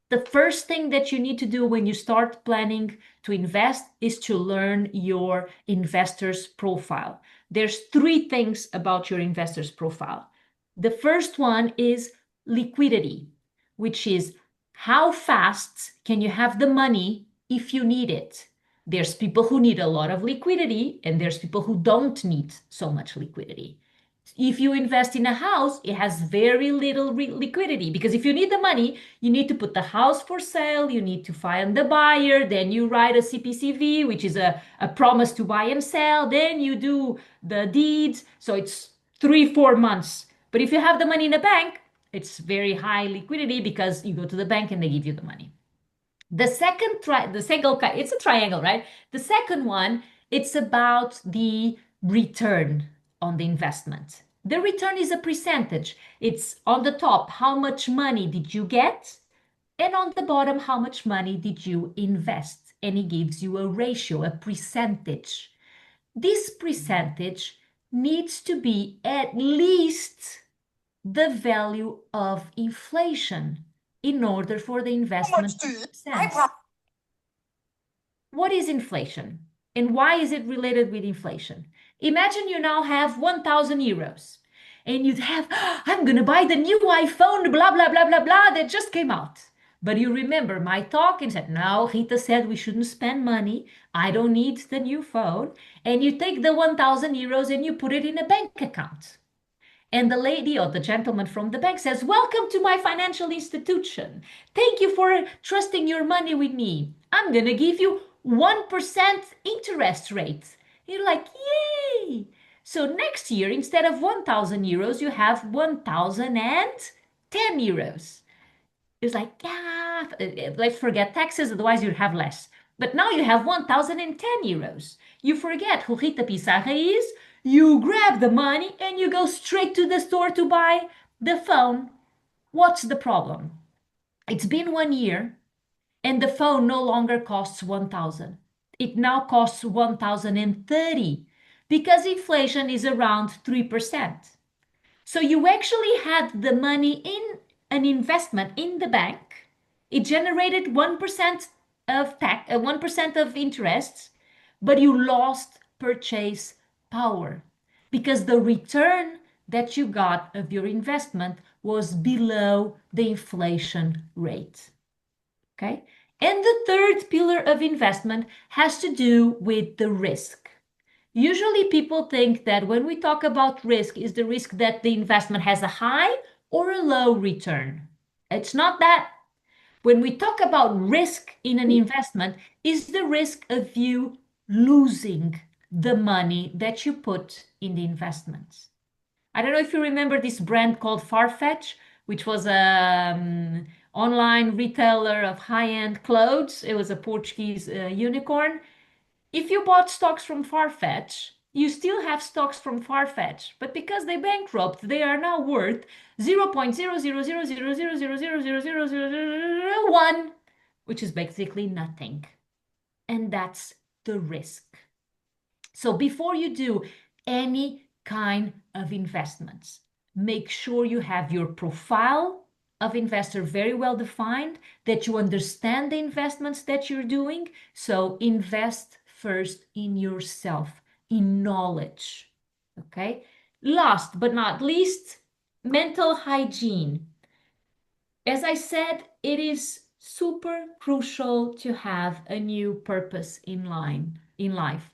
The first thing that you need to do when you start planning to invest is to learn your investor's profile. There's 3 things about your investor's profile. The first one is liquidity, which is how fast can you have the money if you need it. There's people who need a lot of liquidity and there's people who don't need so much liquidity. If you invest in a house, it has very little liquidity because if you need the money, you need to put the house for sale, you need to find the buyer, then you write a CPCV, which is a promise to buy and sell, then you do the deeds. So it's 3-4 months. But if you have the money in a bank, it's very high liquidity because you go to the bank and they give you the money. The second, it's a triangle, right? The second one, it's about the return on the investment. The return is a percentage. It's on the top, how much money did you get? And on the bottom, how much money did you invest? And it gives you a ratio, a percentage. This percentage needs to be at least the value of inflation in order for the investment to make sense. What is inflation? And why is it related with inflation? Imagine you now have 1,000 euros and you'd have, I'm going to buy the new iPhone, blah, blah, blah, blah, blah, that just came out. But you remember my talk and said, no, Rita said we shouldn't spend money. I don't need the new phone. And you take the 1,000 euros and you put it in a bank account. And the lady or the gentleman from the bank says, welcome to my financial institution. Thank you for trusting your money with me. I'm going to give you 1% interest rate. You're like, yay! So next year, instead of 1,000 euros, you have 1,010 euros. It's like, yeah, let's forget taxes, otherwise you'd have less. But now you have 1,010 euros. You forget who Rita Piçarra is, you grab the money and you go straight to the store to buy the phone. What's the problem? It's been 1 year and the phone no longer costs 1,000. It now costs 1,030 because inflation is around 3%. So you actually had the money in an investment in the bank. It generated 1% of 1% of interest, but you lost purchase power because the return that you got of your investment was below the inflation rate. Okay? And the third pillar of investment has to do with the risk. Usually people think that when we talk about risk, is the risk that the investment has a high or a low return. It's not that. When we talk about risk in an investment, is the risk of you losing the money that you put in the investments. I don't know if you remember this brand called Farfetch, which was an online retailer of high-end clothes. It was a Portuguese unicorn. If you bought stocks from Farfetch, you still have stocks from Farfetch, but because they bankrupt, they are now worth 0.0000000000001, which is basically nothing. And that's the risk. So before you do any kind of investments, make sure you have your profile of investor very well defined, that you understand the investments that you're doing. So invest first in yourself, in knowledge. Okay. Last but not least, mental hygiene. As I said, it is super crucial to have a new purpose in life.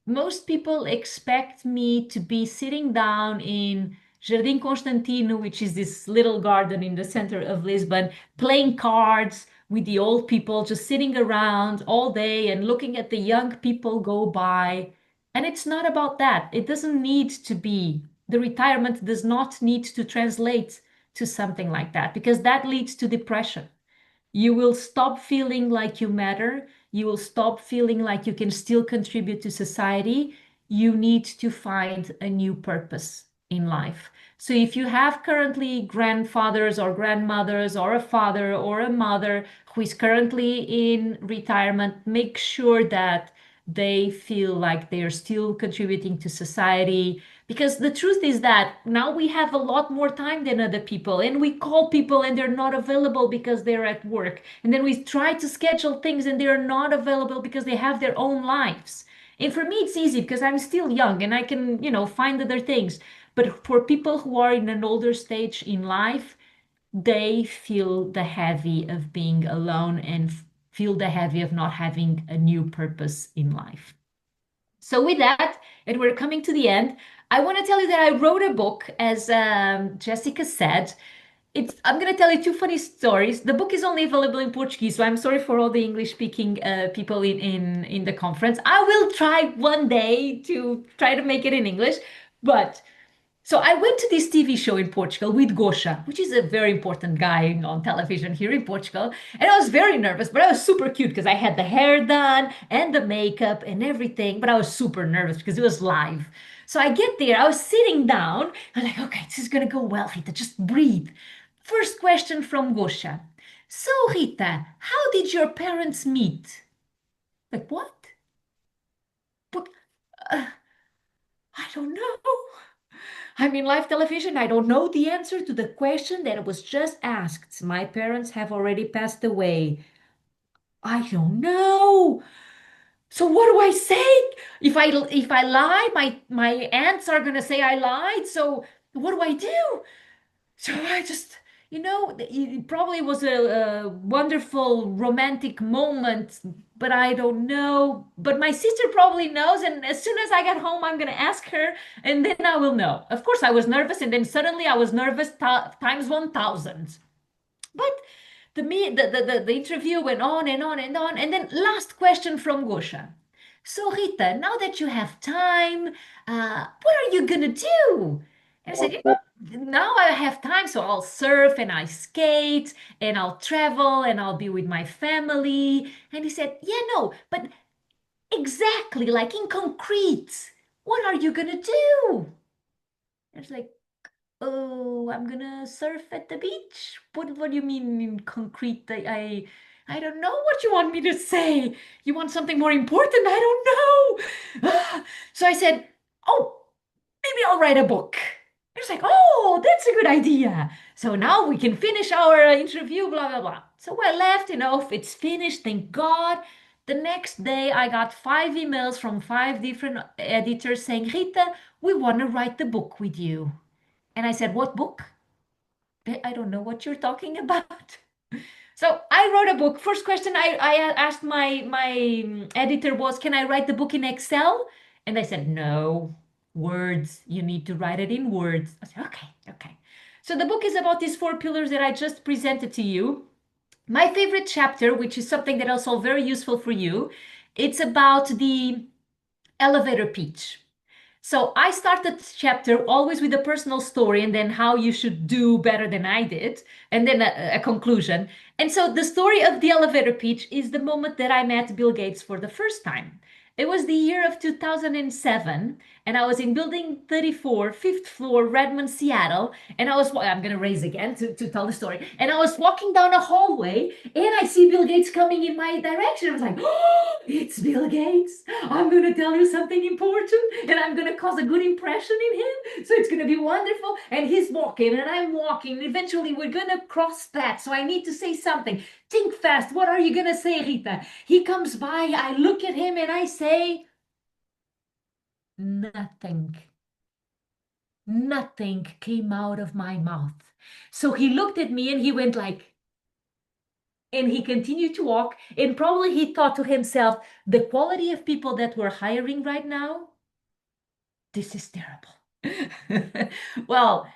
Most people expect me to be sitting down in Jardim Constantino, which is this little garden in the center of Lisbon, playing cards with the old people, just sitting around all day and looking at the young people go by. And it's not about that. It doesn't need to be. The retirement does not need to translate to something like that, because that leads to depression. You will stop feeling like you matter. You will stop feeling like you can still contribute to society. You need to find a new purpose in life. So if you have currently grandfathers or grandmothers or a father or a mother who is currently in retirement, make sure that they feel like they're still contributing to society. Because the truth is that now we have a lot more time than other people, and we call people and they're not available because they're at work. And then we try to schedule things and they're not available because they have their own lives. And for me, it's easy because I'm still young and I can, find other things. But for people who are in an older stage in life, they feel the heavy of being alone and feel the heavy of not having a new purpose in life. So with that, and we're coming to the end, I want to tell you that I wrote a book, as Jessica said. I'm going to tell you two funny stories. The book is only available in Portuguese, so I'm sorry for all the English-speaking people in the conference. I will try one day to try to make it in English, but so I went to this TV show in Portugal with Gosha, which is a very important guy on television here in Portugal. And I was very nervous, but I was super cute because I had the hair done and the makeup and everything. But I was super nervous because it was live. So I get there, I was sitting down. I'm like, okay, this is going to go well, Rita. Just breathe. First question from Gosha. So, Rita, how did your parents meet? Like, what? But, I don't know. I'm in live television. I don't know the answer to the question that was just asked. My parents have already passed away. I don't know. So what do I say? If I lie, my aunts are gonna say I lied. So what do I do? So I just, it probably was a wonderful romantic moment, but I don't know. But my sister probably knows, and as soon as I get home, I'm gonna ask her, and then I will know. Of course, I was nervous, and then suddenly I was nervous times 1,000. But the interview went on and on and on, and then last question from Gosha. So Rita, now that you have time, what are you gonna do? And I said, now I have time, so I'll surf and I skate and I'll travel and I'll be with my family. And he said, yeah, no, but exactly like in concrete, what are you gonna do? I was like, oh, I'm gonna surf at the beach. What do you mean in concrete? I don't know what you want me to say. You want something more important? I don't know. So I said, oh, maybe I'll write a book. I was like, oh, that's a good idea. So now we can finish our interview, blah, blah, blah. So I left, it's finished, thank God. The next day, I got 5 emails from 5 different editors saying, Rita, we want to write the book with you. And I said, what book? I don't know what you're talking about. So I wrote a book. First question I asked my editor was, can I write the book in Excel? And they said, no, words. You need to write it in words. I said, okay, okay. So the book is about these 4 pillars that I just presented to you. My favorite chapter, which is something that also very useful for you, it's about the elevator pitch. So I started the chapter always with a personal story and then how you should do better than I did, and then a conclusion. And so the story of the elevator pitch is the moment that I met Bill Gates for the first time. It was the year of 2007, and I was in building 34, fifth floor, Redmond, Seattle. And I'm going to raise again to tell the story. And I was walking down a hallway, and I see Bill Gates coming in my direction. I was like, oh, it's Bill Gates. I'm going to tell you something important, and I'm going to cause a good impression in him. So it's going to be wonderful. And he's walking, and I'm walking. And eventually, we're going to cross paths. So I need to say something. Think fast. What are you going to say, Rita? He comes by. I look at him, and I say, nothing. Nothing came out of my mouth. So he looked at me and he went like, and he continued to walk. And probably he thought to himself, the quality of people that we're hiring right now, this is terrible. Well,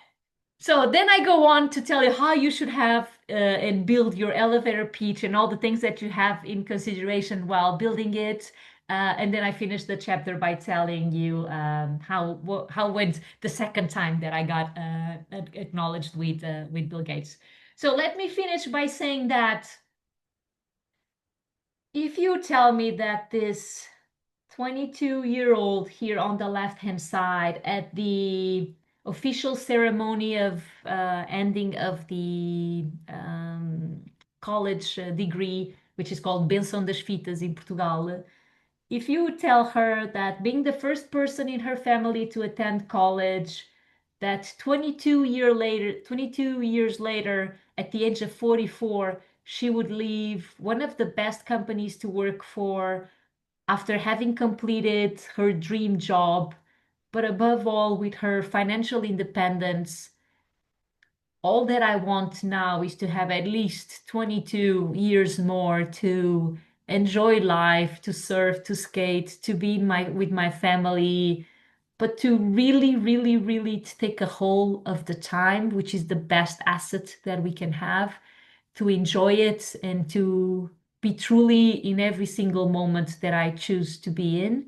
so then I go on to tell you how you should have and build your elevator pitch and all the things that you have in consideration while building it. And then I finish the chapter by telling you how went the second time that I got acknowledged with Bill Gates. So let me finish by saying that if you tell me that this 22-year-old here on the left-hand side at the official ceremony of ending of the college degree, which is called Benção das Fitas in Portugal, if you tell her that being the first person in her family to attend college, that 22 years later, at the age of 44, she would leave one of the best companies to work for after having completed her dream job, but above all, with her financial independence, all that I want now is to have at least 22 years more to enjoy life, to surf, to skate, to be with my family, but to really, really, really take a whole of the time, which is the best asset that we can have, to enjoy it and to be truly in every single moment that I choose to be in.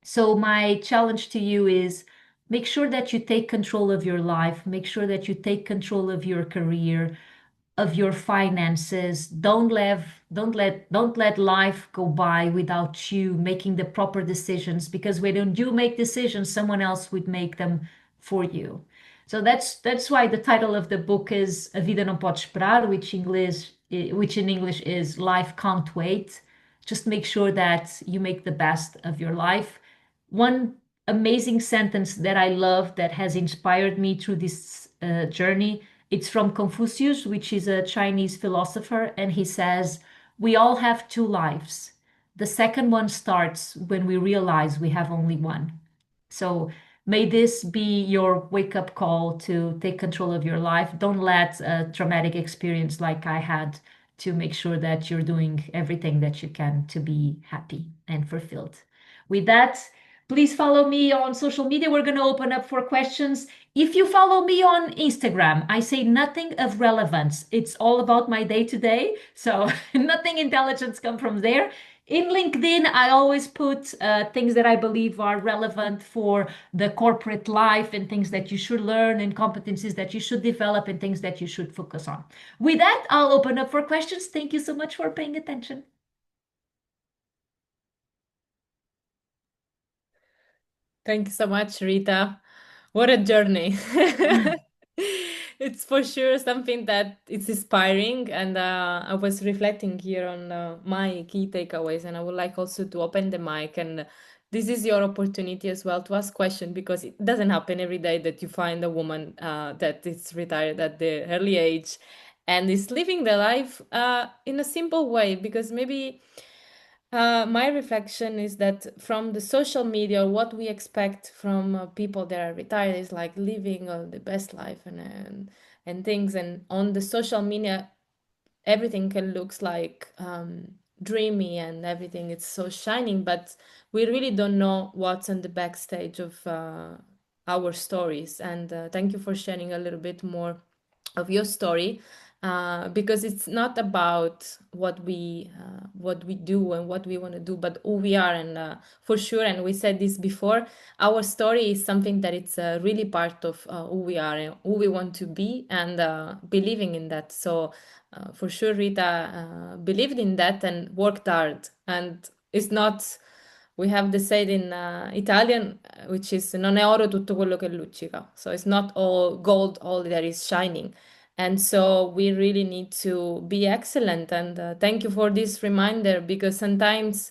So my challenge to you is make sure that you take control of your life, make sure that you take control of your career, of your finances. Don't let life go by without you making the proper decisions, because when you make decisions, someone else would make them for you. So that's why the title of the book is A Vida Não Pode Esperar, which in English is Life Can't Wait. Just make sure that you make the best of your life. One amazing sentence that I love that has inspired me through this journey, it's from Confucius, which is a Chinese philosopher, and he says, we all have 2 lives. The second one starts when we realize we have only one. So may this be your wake-up call to take control of your life. Don't let a traumatic experience like I had to make sure that you're doing everything that you can to be happy and fulfilled. With that, please follow me on social media. We're going to open up for questions. If you follow me on Instagram, I say nothing of relevance. It's all about my day to day. So nothing intelligence come from there. In LinkedIn, I always put things that I believe are relevant for the corporate life and things that you should learn and competencies that you should develop and things that you should focus on. With that, I'll open up for questions. Thank you so much for paying attention. Thank you so much, Rita. What a journey. It's for sure something that it's inspiring, and I was reflecting here on my key takeaways, and I would like also to open the mic, and this is your opportunity as well to ask questions, because it doesn't happen every day that you find a woman that is retired at the early age and is living the life in a simple way, because maybe My reflection is that from the social media, what we expect from people that are retired is like living the best life and things. And on the social media, everything can looks like dreamy and everything it's so shining, but we really don't know what's on the backstage of our stories. And thank you for sharing a little bit more of your story, because it's not about what we do and what we want to do, but who we are. And for sure, and we said this before, our story is something that it's really part of who we are and who we want to be, and believing in that. So for sure, Rita believed in that and worked hard. And it's not, we have the saying in Italian, which is non è oro tutto quello che luccica. So it's not all gold, all that is shining. And so we really need to be excellent. And thank you for this reminder, because sometimes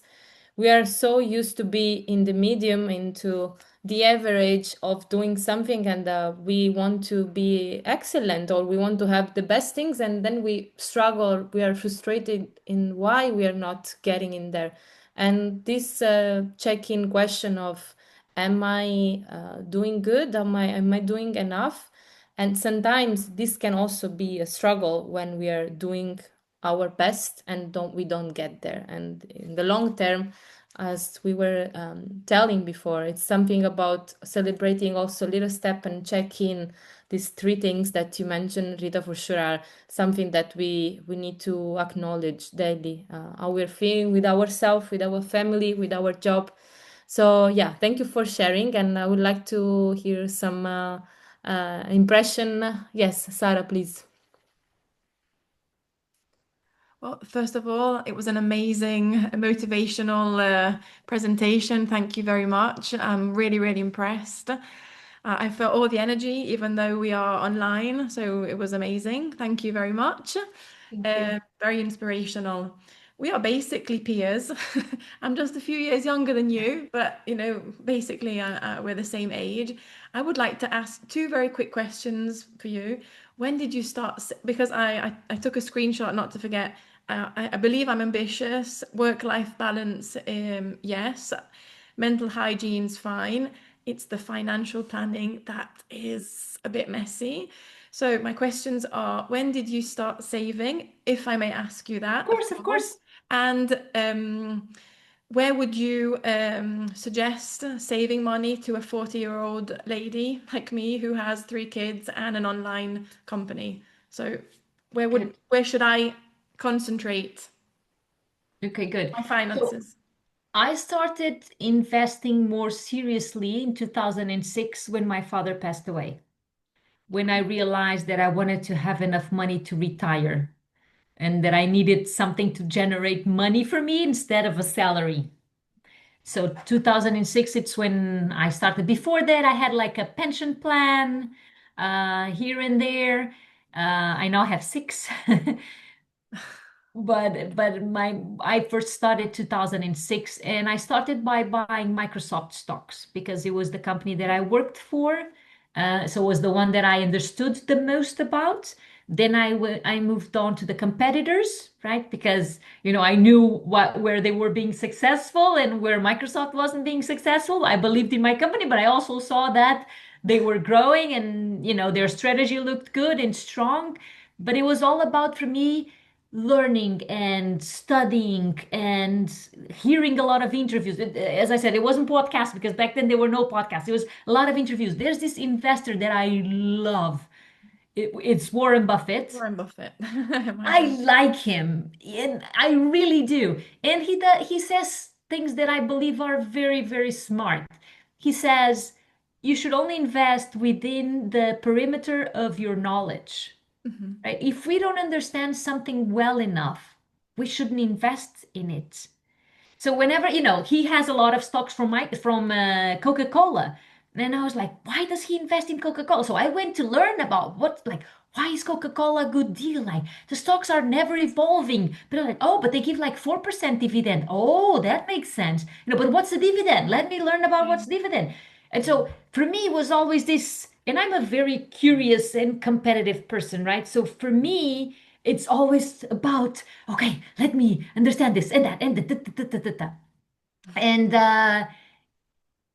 we are so used to be in the medium, into the average of doing something, and we want to be excellent, or we want to have the best things, and then we struggle, we are frustrated in why we are not getting in there. And this check-in question of, am I doing good, am I doing enough? And sometimes this can also be a struggle when we are doing our best and we don't get there. And in the long term, as we were telling before, it's something about celebrating also little step and check in. These three things that you mentioned, Rita, for sure are something that we need to acknowledge daily, how we're feeling with ourselves, with our family, with our job. So yeah, thank you for sharing, and I would like to hear some impression. Yes, Sarah, please. Well, first of all, it was an amazing, motivational presentation. Thank you very much. I'm really, really impressed. I felt all the energy, even though we are online. So it was amazing. Thank you very much. Very inspirational. We are basically peers. I'm just a few years younger than you, but basically we're the same age. I would like to ask two very quick questions for you. When did you start? Because I took a screenshot, not to forget. I believe I'm ambitious. Work-life balance, yes. Mental hygiene's fine. It's the financial planning that is a bit messy. So my questions are, when did you start saving, if I may ask you that? Of course. And where would you suggest saving money to a 40-year-old lady like me who has 3 kids and an online company? So where should I concentrate Okay, good. my finances? So I started investing more seriously in 2006 when my father passed away, when I realized that I wanted to have enough money to retire and that I needed something to generate money for me instead of a salary. So 2006, it's when I started. Before that, I had like a pension plan here and there. I now have 6. But I first started 2006, and I started by buying Microsoft stocks because it was the company that I worked for. So it was the one that I understood the most about. Then I moved on to the competitors, right? Because I knew where they were being successful and where Microsoft wasn't being successful. I believed in my company, but I also saw that they were growing and their strategy looked good and strong. But it was all about, for me, learning and studying and hearing a lot of interviews. As I said, it wasn't podcast because back then there were no podcasts. It was a lot of interviews. There's this investor that I love. It's Warren Buffett. Warren Buffett. I like him, and I really do. And he says things that I believe are very, very smart. He says you should only invest within the perimeter of your knowledge. Right? If we don't understand something well enough, we shouldn't invest in it. So whenever, he has a lot of stocks from Coca-Cola. And I was like, why does he invest in Coca-Cola? So I went to learn about why is Coca-Cola a good deal? Like the stocks are never evolving. But I'm like, oh, but they give like 4% dividend. Oh, that makes sense. But what's the dividend? Let me learn about what's dividend. And so for me, it was always this, and I'm a very curious and competitive person, right? So for me, It's always about, okay, let me understand this and that and da. And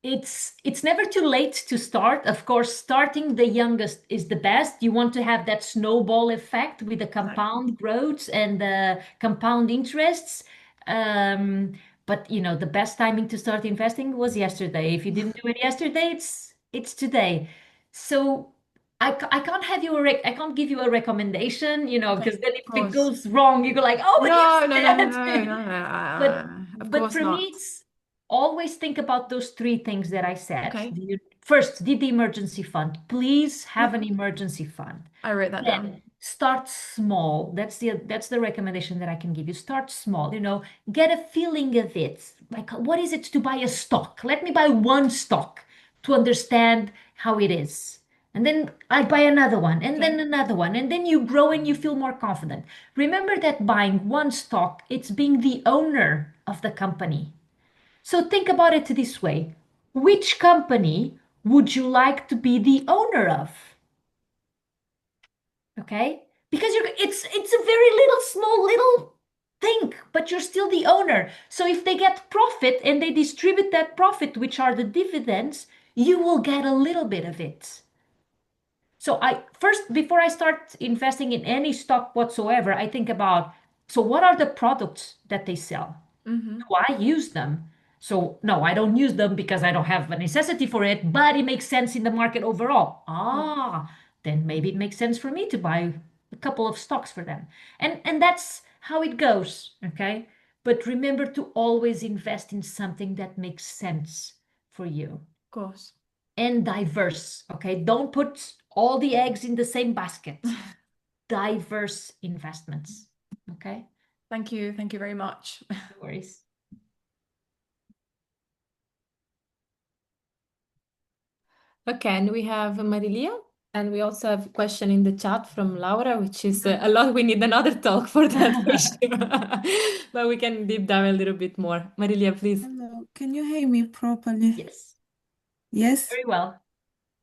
it's never too late to start. Of course, starting the youngest is the best. You want to have that snowball effect with the compound growths and the compound interests. Um, but the best timing to start investing was yesterday. If you didn't do it yesterday, it's today. So I can't have you I can't give you a recommendation, Okay, because then of if it course. goes wrong, you go like, oh, but you No, no, no, no, said. no, no. But Of but course for me, not. it's always think about those three things that I said. Okay. First, did the emergency fund. Please have an Yep. emergency fund. I wrote that down. Then start small. That's the recommendation that I can give you. Start small, get a feeling of it. Like, what is it to buy a stock? Let me buy one stock to understand how it is. And then I buy another one, and then Okay. another one, and then you grow and you feel more confident. Remember that buying one stock, it's being the owner of the company. So think about it this way. Which company would you like to be the owner of? Okay? Because it's a very little small little thing, but you're still the owner. So if they get profit and they distribute that profit, which are the dividends, you will get a little bit of it. So I first, before I start investing in any stock whatsoever, I think about, so what are the products that they sell? Mm-hmm. Do I use them? So no, I don't use them because I don't have a necessity for it, but it makes sense in the market overall. Then maybe it makes sense for me to buy a couple of stocks for them. And that's how it goes, okay? But remember to always invest in something that makes sense for you Of course. and diverse, okay? Don't put all the eggs in the same basket. Diverse investments, okay? Thank you. Thank you very much. No worries. Okay, and we have Marilia, and we also have a question in the chat from Laura, which is a lot. We need another talk for that question, but we can deep dive a little bit more. Marilia, please. Hello, can you hear me properly? Yes, Yes? very well.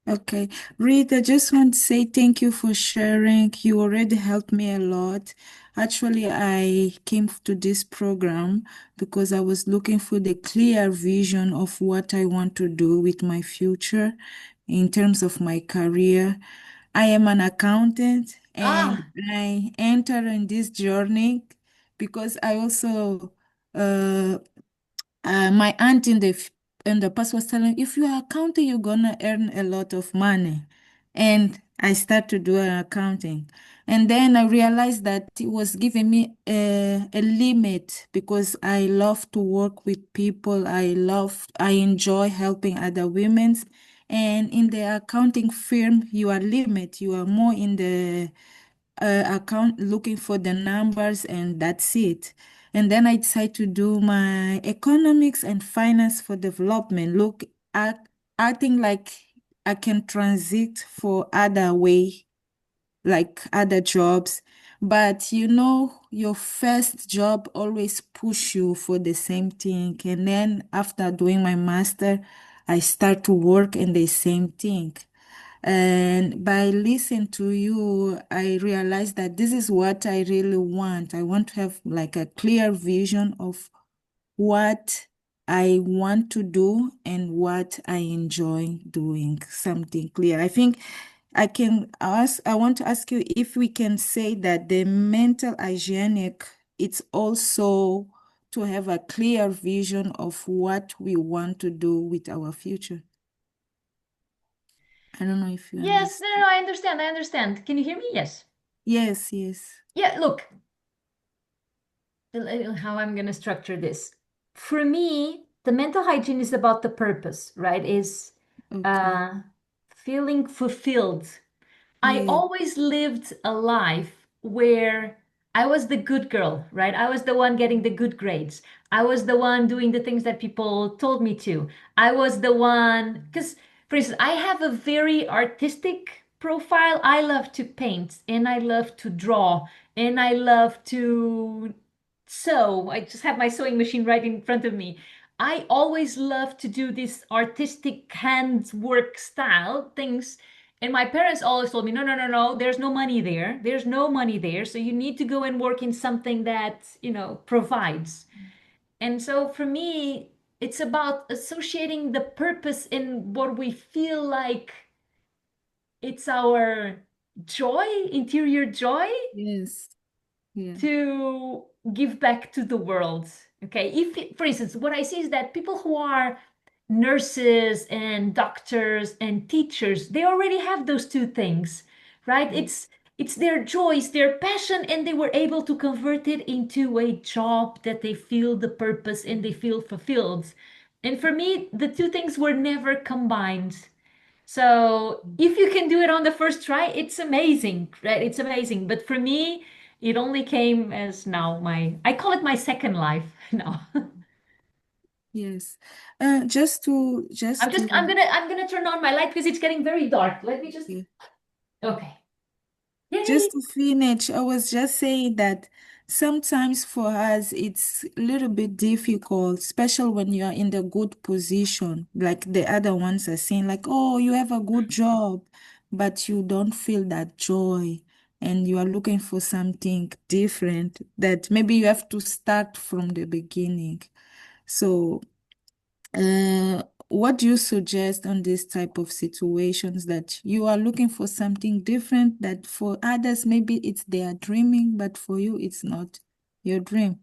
Okay. Rita, just want to say thank you for sharing. You already helped me a lot. Actually, I came to this program because I was looking for the clear vision of what I want to do with my future in terms of my career. I am an accountant and I enter in this journey because I also uh, my aunt in the past was telling, if you are accounting, you're gonna earn a lot of money. And I start to do accounting. And then I realized that it was giving me a limit because I love to work with people. I enjoy helping other women. And in the accounting firm, you are limited. You are more in the account looking for the numbers, and that's it. And then I decided to do my economics and finance for development. Look at acting like I can transit for other way, like other jobs. But your first job always push you for the same thing. And then after doing my master, I start to work in the same thing. And by listening to you, I realized that this is what I really want. I want to have like a clear vision of what I want to do and what I enjoy doing, something clear. I think I want to ask you if we can say that the mental hygienic, it's also to have a clear vision of what we want to do with our future. I don't know if you Yes, understand. no, I understand. I understand. Can you hear me? Yes. Yes, yes. Yeah, look, how I'm going to structure this. For me, the mental hygiene is about the purpose, right? Is Okay. uh, feeling fulfilled. I Yeah. always lived a life where I was the good girl, right? I was the one getting the good grades. I was the one doing the things that people told me to. I was the one, because, for instance, I have a very artistic profile. I love to paint and I love to draw and I love to sew. I just have my sewing machine right in front of me. I always love to do this artistic handwork style things, And my parents always told me, no, no, no, no, there's no money there. There's no money there. So you need to go and work in something that, provides. And so for me, it's about associating the purpose in what we feel like it's our joy, interior joy, Yes. Yeah. to give back to the world. Okay. For instance, what I see is that people who are nurses and doctors and teachers, they already have those two things, right? It's their joy, it's their passion, and they were able to convert it into a job that they feel the purpose and they feel fulfilled. And for me, the two things were never combined. So if you can do it on the first try, it's amazing, right? It's amazing. But for me, it only came as now I call it my second life now. Yes. Just to I'm gonna turn on my light because it's getting very dark. Let me just. yeah. Okay. Yay. Just to finish, I was just saying that sometimes for us it's a little bit difficult, especially when you are in the good position, like the other ones are saying, like, oh, you have a good job, but you don't feel that joy, and you are looking for something different that maybe you have to start from the beginning. So what do you suggest on this type of situations that you are looking for something different that for others maybe it's their dreaming, but for you it's not your dream?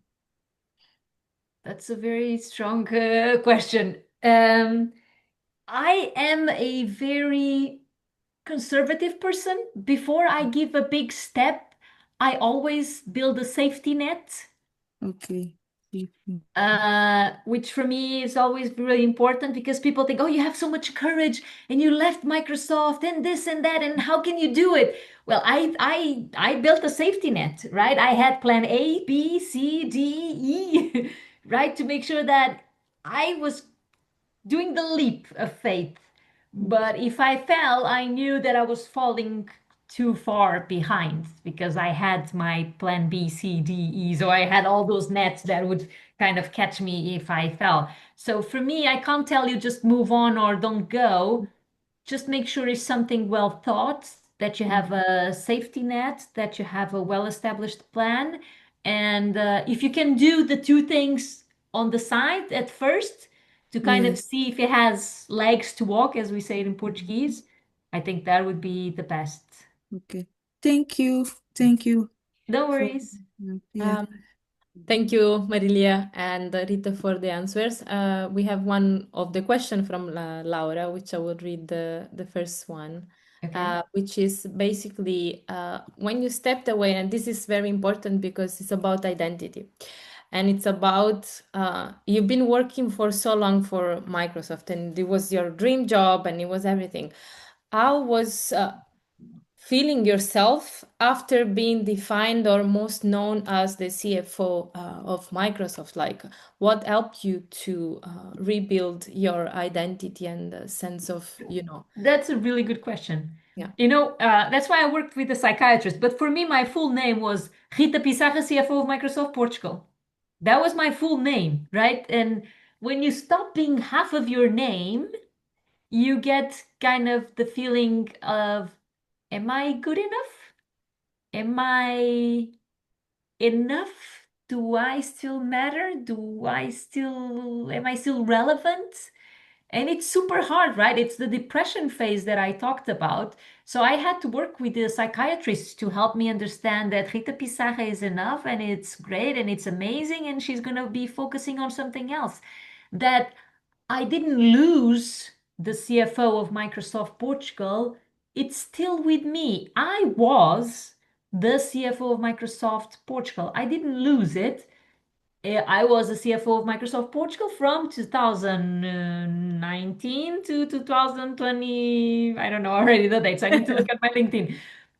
That's a very strong question. I am a very conservative person. Before I give a big step, I always build a safety net. Okay. Mhm. Which for me is always really important because people think, oh, you have so much courage and you left Microsoft and this and that, and how can you do it? Well, I built a safety net, right? I had plan A, B, C, D, E, right, to make sure that I was doing the leap of faith. But if I fell, I knew that I was falling too far behind because I had my plan B, C, D, E. So I had all those nets that would kind of catch me if I fell. So for me, I can't tell you just move on or don't go. Just make sure it's something well thought, that you have a safety net, that you have a well-established plan. And if you can do the two things on the side at first to kind of Yes. see if it has legs to walk, as we say it in Portuguese, I think that would be the best. Okay. Thank you. Thank you No for worries. yeah. Thank you, Marilia and Rita, for the answers. We have one of the question from Laura, which I will read the first one, Okay. which is basically when you stepped away, and this is very important because it's about identity. And it's about you've been working for so long for Microsoft, and it was your dream job, and it was everything. How was feeling yourself after being defined or most known as the CFO of Microsoft? Like, what helped you to rebuild your identity and the sense of, That's a really good question. yeah. That's why I worked with a psychiatrist. But for me, my full name was Rita Piçarra, CFO of Microsoft Portugal. That was my full name, right? And when you stop being half of your name, you get kind of the feeling of, am I good enough? Am I enough? Do I still matter? Am I still relevant? And it's super hard, right? It's the depression phase that I talked about. So I had to work with the psychiatrist to help me understand that Rita Piçarra is enough and it's great and it's amazing and she's going to be focusing on something else. That I didn't lose the CFO of Microsoft Portugal. It's still with me. I was the CFO of Microsoft Portugal. I didn't lose it. I was the CFO of Microsoft Portugal from 2019 to 2020. I don't know already the dates. I need to look at my LinkedIn.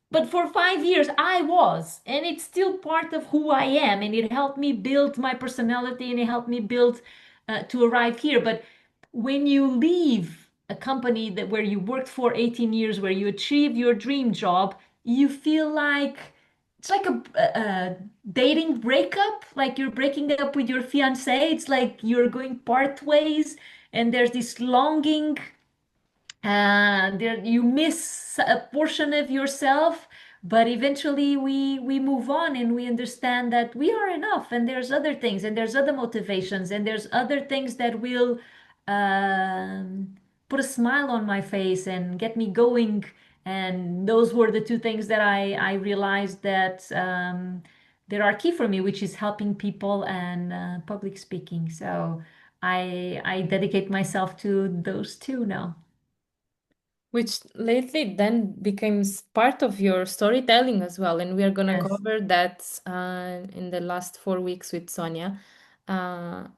But for 5 years, I was, and it's still part of who I am. And it helped me build my personality and it helped me build to arrive here. But when you leave a company that where you worked for 18 years, where you achieve your dream job, you feel like it's like a dating breakup, like you're breaking up with your fiance. It's like you're going part ways, and there's this longing There you miss a portion of yourself, but eventually we move on and we understand that we are enough, and there's other things, and there's other motivations, and there's other things that will um, put a smile on my face and get me going. And those were the two things that I realized that that are key for me, which is helping people and public speaking. So I dedicate myself to those two now. Which lately then becomes part of your storytelling as well. And we are going to Yes. cover that in the last 4 weeks with Sonia.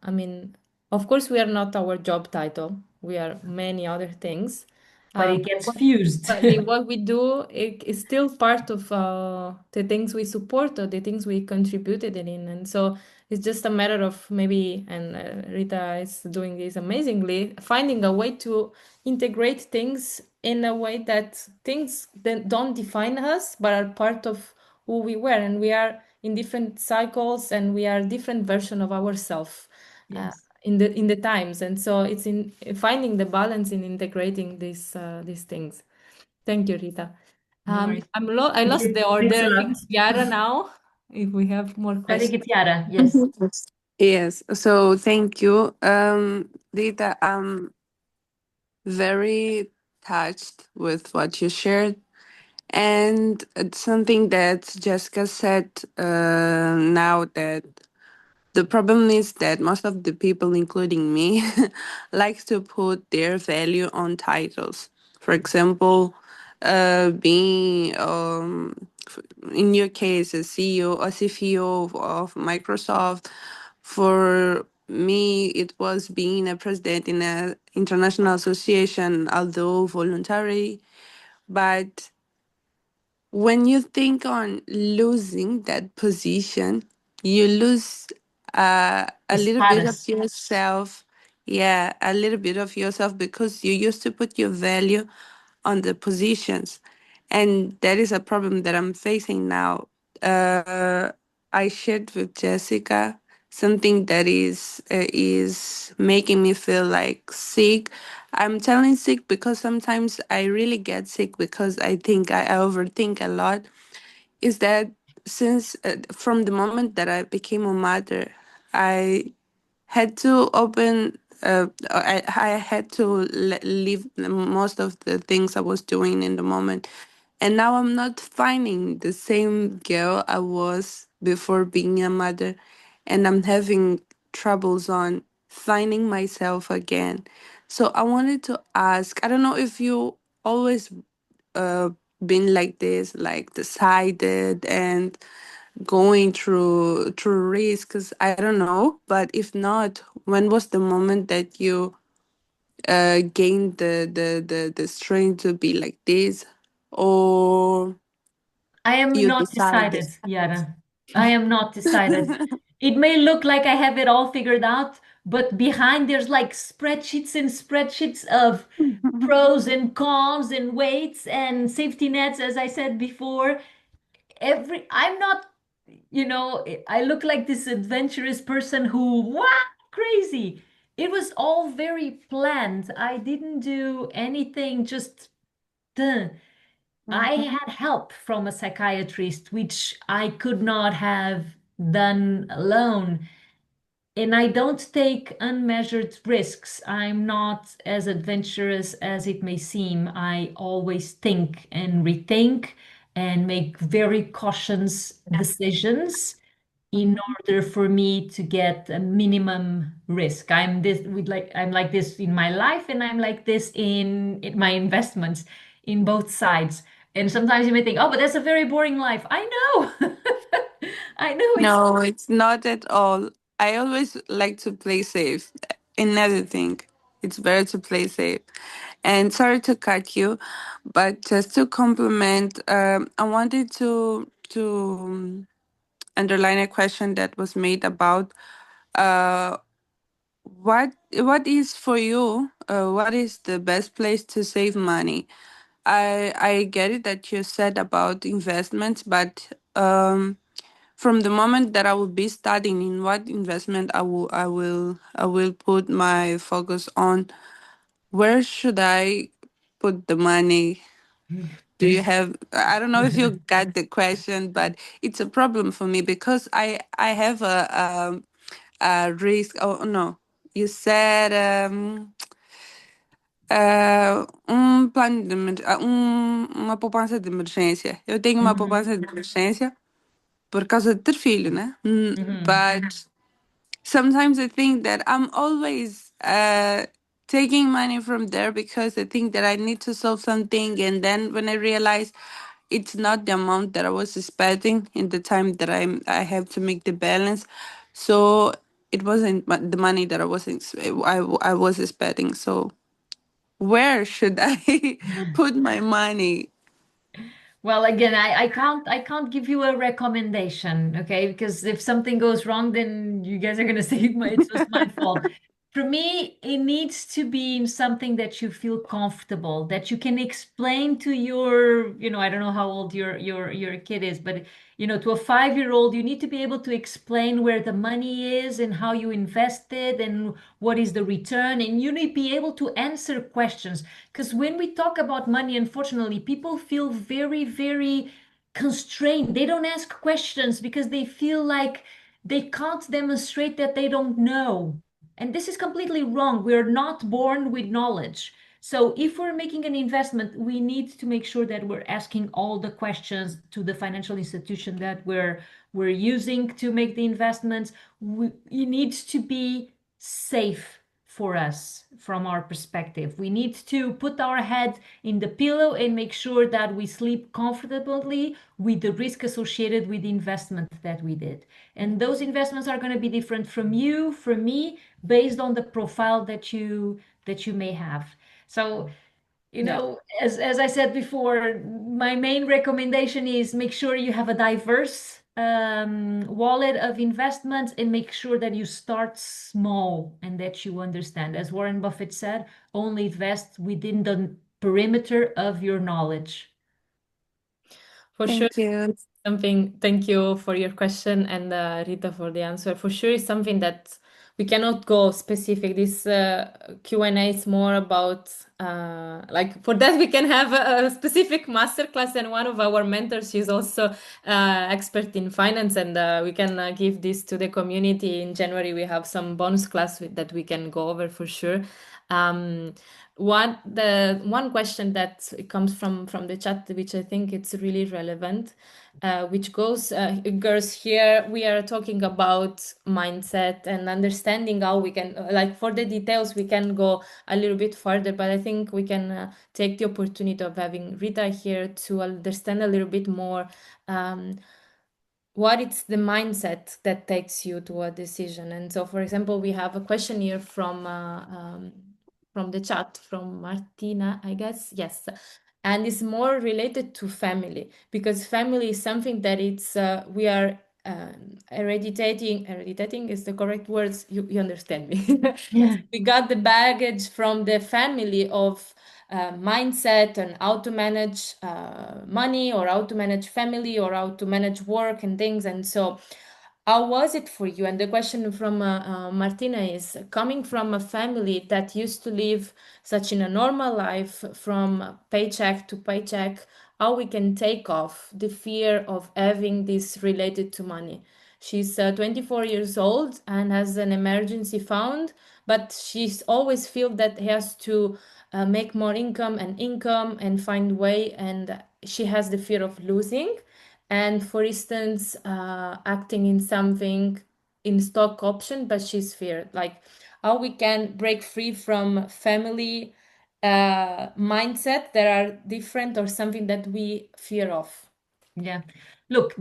I mean, of course, we are not our job title, we are many other things. But Uh, it gets what, fused. but what we do is still part of the things we support or the things we contributed in. And so it's just a matter of maybe, and Rita is doing this amazingly, finding a way to integrate things in a way that things that don't define us but are part of who we were, and we are in different cycles and we are different version of ourselves Yes. in the times, and so it's in finding the balance in integrating these things. Thank you, Rita. No worries. I lost the Thanks order. a I lot. think it's Chiara now. If we have more I think questions. it's Yara. Yes. Mhm. Yes, so thank you. Rita, I'm very touched with what you shared. And it's something that Jessica said now that the problem is that most of the people, including me, likes to put their value on titles. For example, being in your case a CEO, a CFO of Microsoft. For me, it was being a president in an international association, although voluntary. But when you think on losing that position, you lose The a little bit of status. yourself. Yeah, a little bit of yourself because you used to put your value on the positions. And that is a problem that I'm facing now. Uh, I shared with Jessica something that is making me feel like sick. I'm telling sick because sometimes I really get sick because I think I overthink a lot. Is that since from the moment that I became a mother, I had to open I had to leave most of the things I was doing in the moment, and now I'm not finding the same girl I was before being a mother, and I'm having troubles on finding myself again. So I wanted to ask, I don't know if you always uh been like this, like decided and going through risks. I don't know, but if not, when was the moment that you gained the strength to be like this, or I am you not decided? decided, Yara. I am not decided. It may look like I have it all figured out, but behind there's like spreadsheets and spreadsheets of pros and cons and weights and safety nets, as I said before. I'm not, I look like this adventurous person who, what, crazy. It was all very planned. I didn't do anything just done. I had help from a psychiatrist, which I could not have done alone. And I don't take unmeasured risks. I'm not as adventurous as it may seem. I always think and rethink and make very cautious decisions in order for me to get a minimum risk. I'm like this in my life, and I'm like this in my investments in both sides. And sometimes you may think, oh, but that's a very boring life. I know. I know it's No, it's not at all. I always like to play safe. Another thing, it's better to play safe. And sorry to cut you, but just to compliment, I wanted to underline a question that was made about uh, what is for you, what is the best place to save money? I get it that you said about investments, but from the moment that I will be studying in what investment I will put my focus on, where should I put the money? Do you have, I don't know if you got the question, but it's a problem for me because I have a risk. Oh, no. You said plano de uma poupança de emergência. Eu tenho uma poupança de emergência por causa de ter filho, né? But sometimes I think that I'm always taking money from there because I think that I need to solve something, and then when I realize it's not the amount that I was expecting in the time that I have to make the balance, so it wasn't the money that I was expecting. So where should I put my money? Well, again, I can't give you a recommendation, okay? Because if something goes wrong, then you guys are gonna say it was my fault. For me, it needs to be in something that you feel comfortable, that you can explain to your, I don't know how old your kid is, but to a 5-year-old, you need to be able to explain where the money is and how you invested and what is the return, and you need to be able to answer questions. Because when we talk about money, unfortunately, people feel very, very constrained. They don't ask questions because they feel like they can't demonstrate that they don't know. And this is completely wrong. We're not born with knowledge. So if we're making an investment, we need to make sure that we're asking all the questions to the financial institution that we're using to make the investments. It needs to be safe for us from our perspective. We need to put our head in the pillow and make sure that we sleep comfortably with the risk associated with the investment that we did. And those investments are going to be different from you, from me, based on the profile that you may have. So, as I said before, my main recommendation is make sure you have a diverse wallet of investments and make sure that you start small and that you understand. As Warren Buffett said, only invest within the perimeter of your knowledge. For sure, Thank you. thank you for your question, and Rita for the answer. For sure, it's something that we cannot go specific. This Q&A is more about, like, for that we can have a specific masterclass, and one of our mentors, she's also expert in finance, and we can give this to the community. In January, we have some bonus class that we can go over for sure. One question that comes from the chat, which I think it's really relevant, which goes, girls, here we are talking about mindset and understanding how we can, like, for the details we can go a little bit further, but I think we can take the opportunity of having Rita here to understand a little bit more what it's the mindset that takes you to a decision. And so, for example, we have a question here from the chat from Martina, I guess. Yes. And it's more related to family, because family is something that it's we are hereditating is the correct words. You understand me. Yeah. We got the baggage from the family of mindset and how to manage money, or how to manage family, or how to manage work and things. And so how was it for you? And the question from Martina is, coming from a family that used to live such in a normal life from paycheck to paycheck, how we can take off the fear of having this related to money. She's 24 years old and has an emergency fund, but she's always feel that he has to make more income and find way, and she has the fear of losing. And for instance, acting in something in stock option, but she's feared, like how we can break free from family mindset that are different, or something that we fear of. Yeah. Look,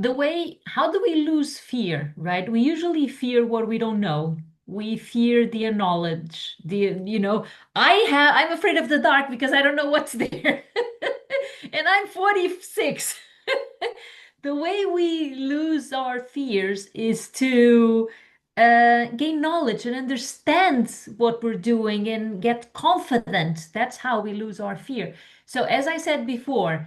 how do we lose fear, right? We usually fear what we don't know. We fear the knowledge. I'm afraid of the dark because I don't know what's there. And I'm 46. The way we lose our fears is to gain knowledge and understand what we're doing and get confident. That's how we lose our fear. So, as I said before,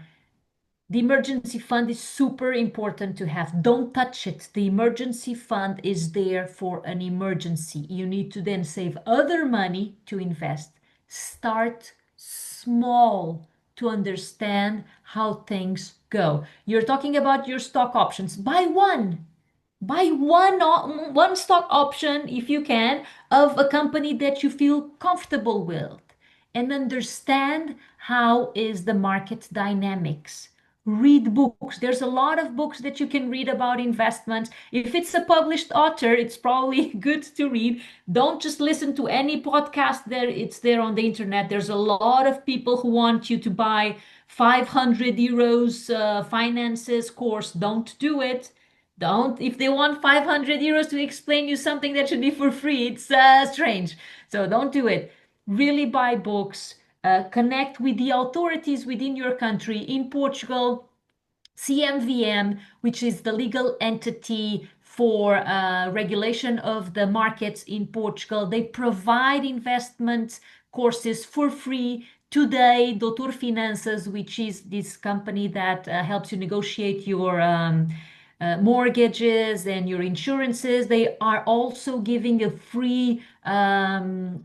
the emergency fund is super important to have. Don't touch it. The emergency fund is there for an emergency. You need to then save other money to invest. Start small to understand how things go. You're talking about your stock options. Buy one. Buy one stock option if you can of a company that you feel comfortable with and understand how is the market dynamics. Read books. There's a lot of books that you can read about investments. If it's a published author, it's probably good to read. Don't just listen to any podcast there. It's there on the internet. There's a lot of people who want you to buy 500 euros finances course. Don't do it. Don't. If they want 500 euros to explain you something that should be for free, it's strange. So don't do it. Really buy books. Connect with the authorities within your country. In Portugal, CMVM, which is the legal entity for regulation of the markets in Portugal, they provide investment courses for free. Today, Doutor Finanças, which is this company that helps you negotiate your mortgages and your insurances, they are also giving a free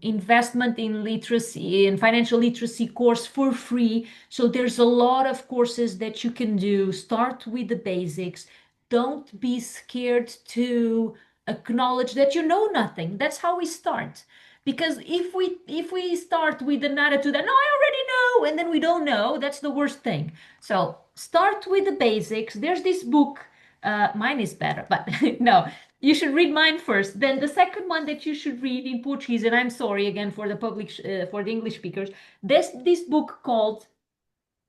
investment in literacy and financial literacy course for free. So there's a lot of courses that you can do. Start with the basics. Don't be scared to acknowledge that you know nothing. That's how we start. Because if we start with an attitude that no, I already know, and then we don't know, that's the worst thing. So start with the basics. There's this book. Mine is better, but no, you should read mine first. Then the second one that you should read in Portuguese, and I'm sorry again for the public, for the English speakers, this book called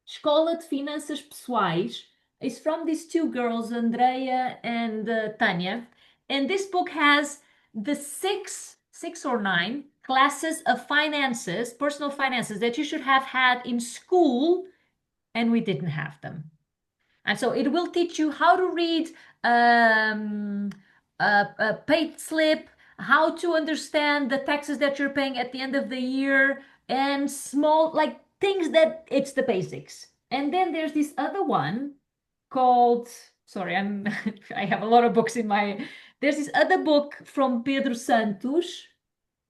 Escola de Finanças Pessoais is from these two girls, Andrea and Tanya, and this book has the six or nine classes of finances, personal finances that you should have had in school, and we didn't have them. And so it will teach you how to read a paid slip, how to understand the taxes that you're paying at the end of the year, and small, like things that it's the basics. And then there's this other one called, sorry, I have a lot of books in my, there's this other book from Pedro Santos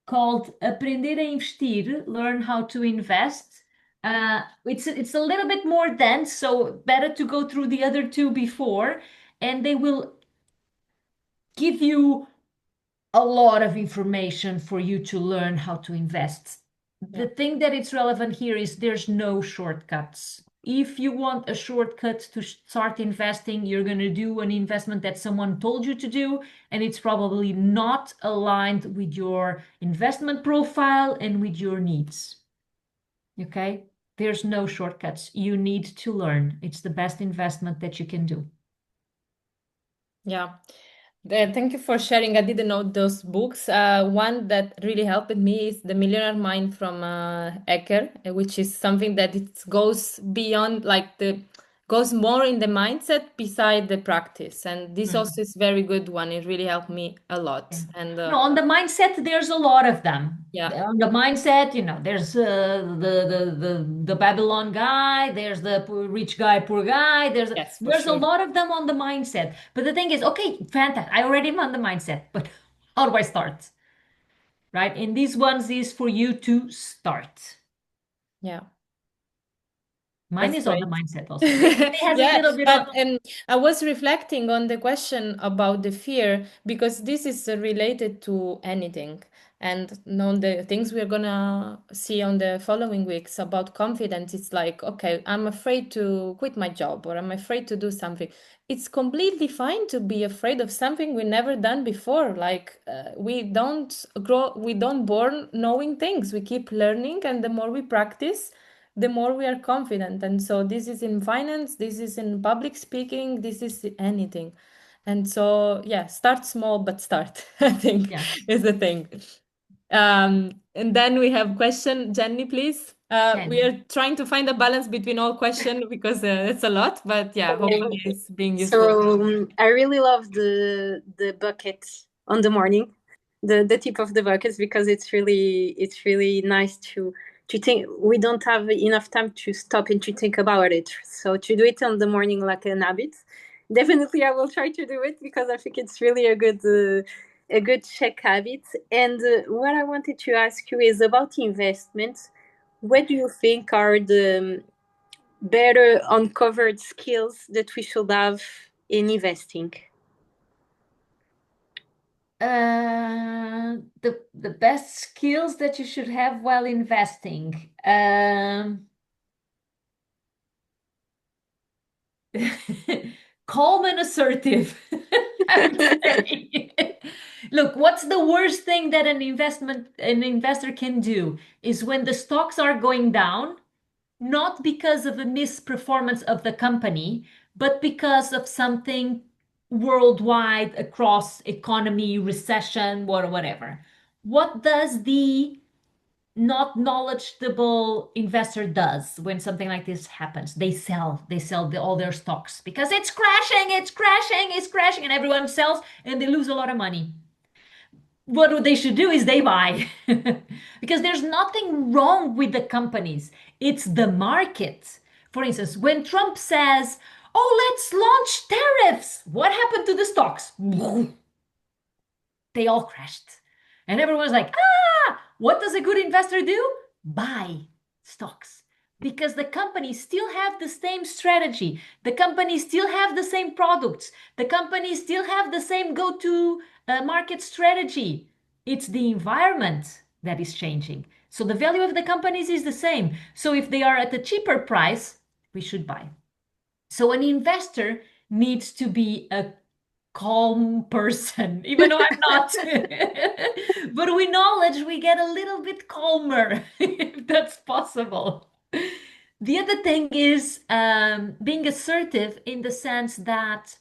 called Aprender a Investir, Learn How to Invest. It's a little bit more dense, so better to go through the other two before, and they will give you a lot of information for you to learn how to invest. Yeah. The thing that it's relevant here is there's no shortcuts. If you want a shortcut to start investing, you're going to do an investment that someone told you to do, and it's probably not aligned with your investment profile and with your needs. Okay? There's no shortcuts. You need to learn. It's the best investment that you can do. Yeah. Thank you for sharing. I didn't know those books. One that really helped me is The Millionaire Mind from Ecker, which is something that it goes beyond, goes more in the mindset beside the practice. And this also is very good one. It really helped me a lot. Yeah. And No, on the mindset, there's a lot of them. Yeah. On the mindset, there's the Babylon guy, there's the rich guy, poor guy. There's sure. a lot of them on the mindset. But the thing is, okay, fantastic. I already am on the mindset, but how do I start? Right? And these ones is for you to start. Yeah. Mine That's is on the great. mindset also. It has a little bit but of. I was reflecting on the question about the fear because this is related to anything. And on the things we're gonna see on the following weeks about confidence, it's like, okay, I'm afraid to quit my job or I'm afraid to do something. It's completely fine to be afraid of something we never done before. Like we don't born knowing things. We keep learning, and the more we practice, the more we are confident. And so this is in finance, this is in public speaking, this is anything. And so, yeah, start small, but start, I think is the thing. And then we have question, Jenny, please. We are trying to find a balance between all questions because it's a lot, but yeah, hopefully it's being useful. So I really love the bucket on the morning, the tip of the buckets, because it's really nice to think. We don't have enough time to stop and to think about it. So to do it on the morning like an habit, definitely I will try to do it because I think it's really a good check habit. And what I wanted to ask you is about investments. what do you think are the better uncovered skills that we should have in investing? The best skills that you should have while investing. Calm and assertive, I would say. Look, what's the worst thing that an investor can do is when the stocks are going down, not because of a misperformance of the company, but because of something worldwide across economy, recession, whatever. What does the not knowledgeable investor does when something like this happens? They sell all their stocks because it's crashing, and everyone sells and they lose a lot of money. What they should do is they buy because there's nothing wrong with the companies. It's the market. For instance, when Trump says, "Oh, let's launch tariffs," what happened to the stocks? They all crashed. And everyone's like, what does a good investor do? Buy stocks. Because the companies still have the same strategy. The companies still have the same products. The companies still have the same go-to market strategy. It's the environment that is changing. So the value of the companies is the same. So if they are at a cheaper price, we should buy. So an investor needs to be a calm person, even though I'm not. But with knowledge, we get a little bit calmer, if that's possible. The other thing is being assertive in the sense that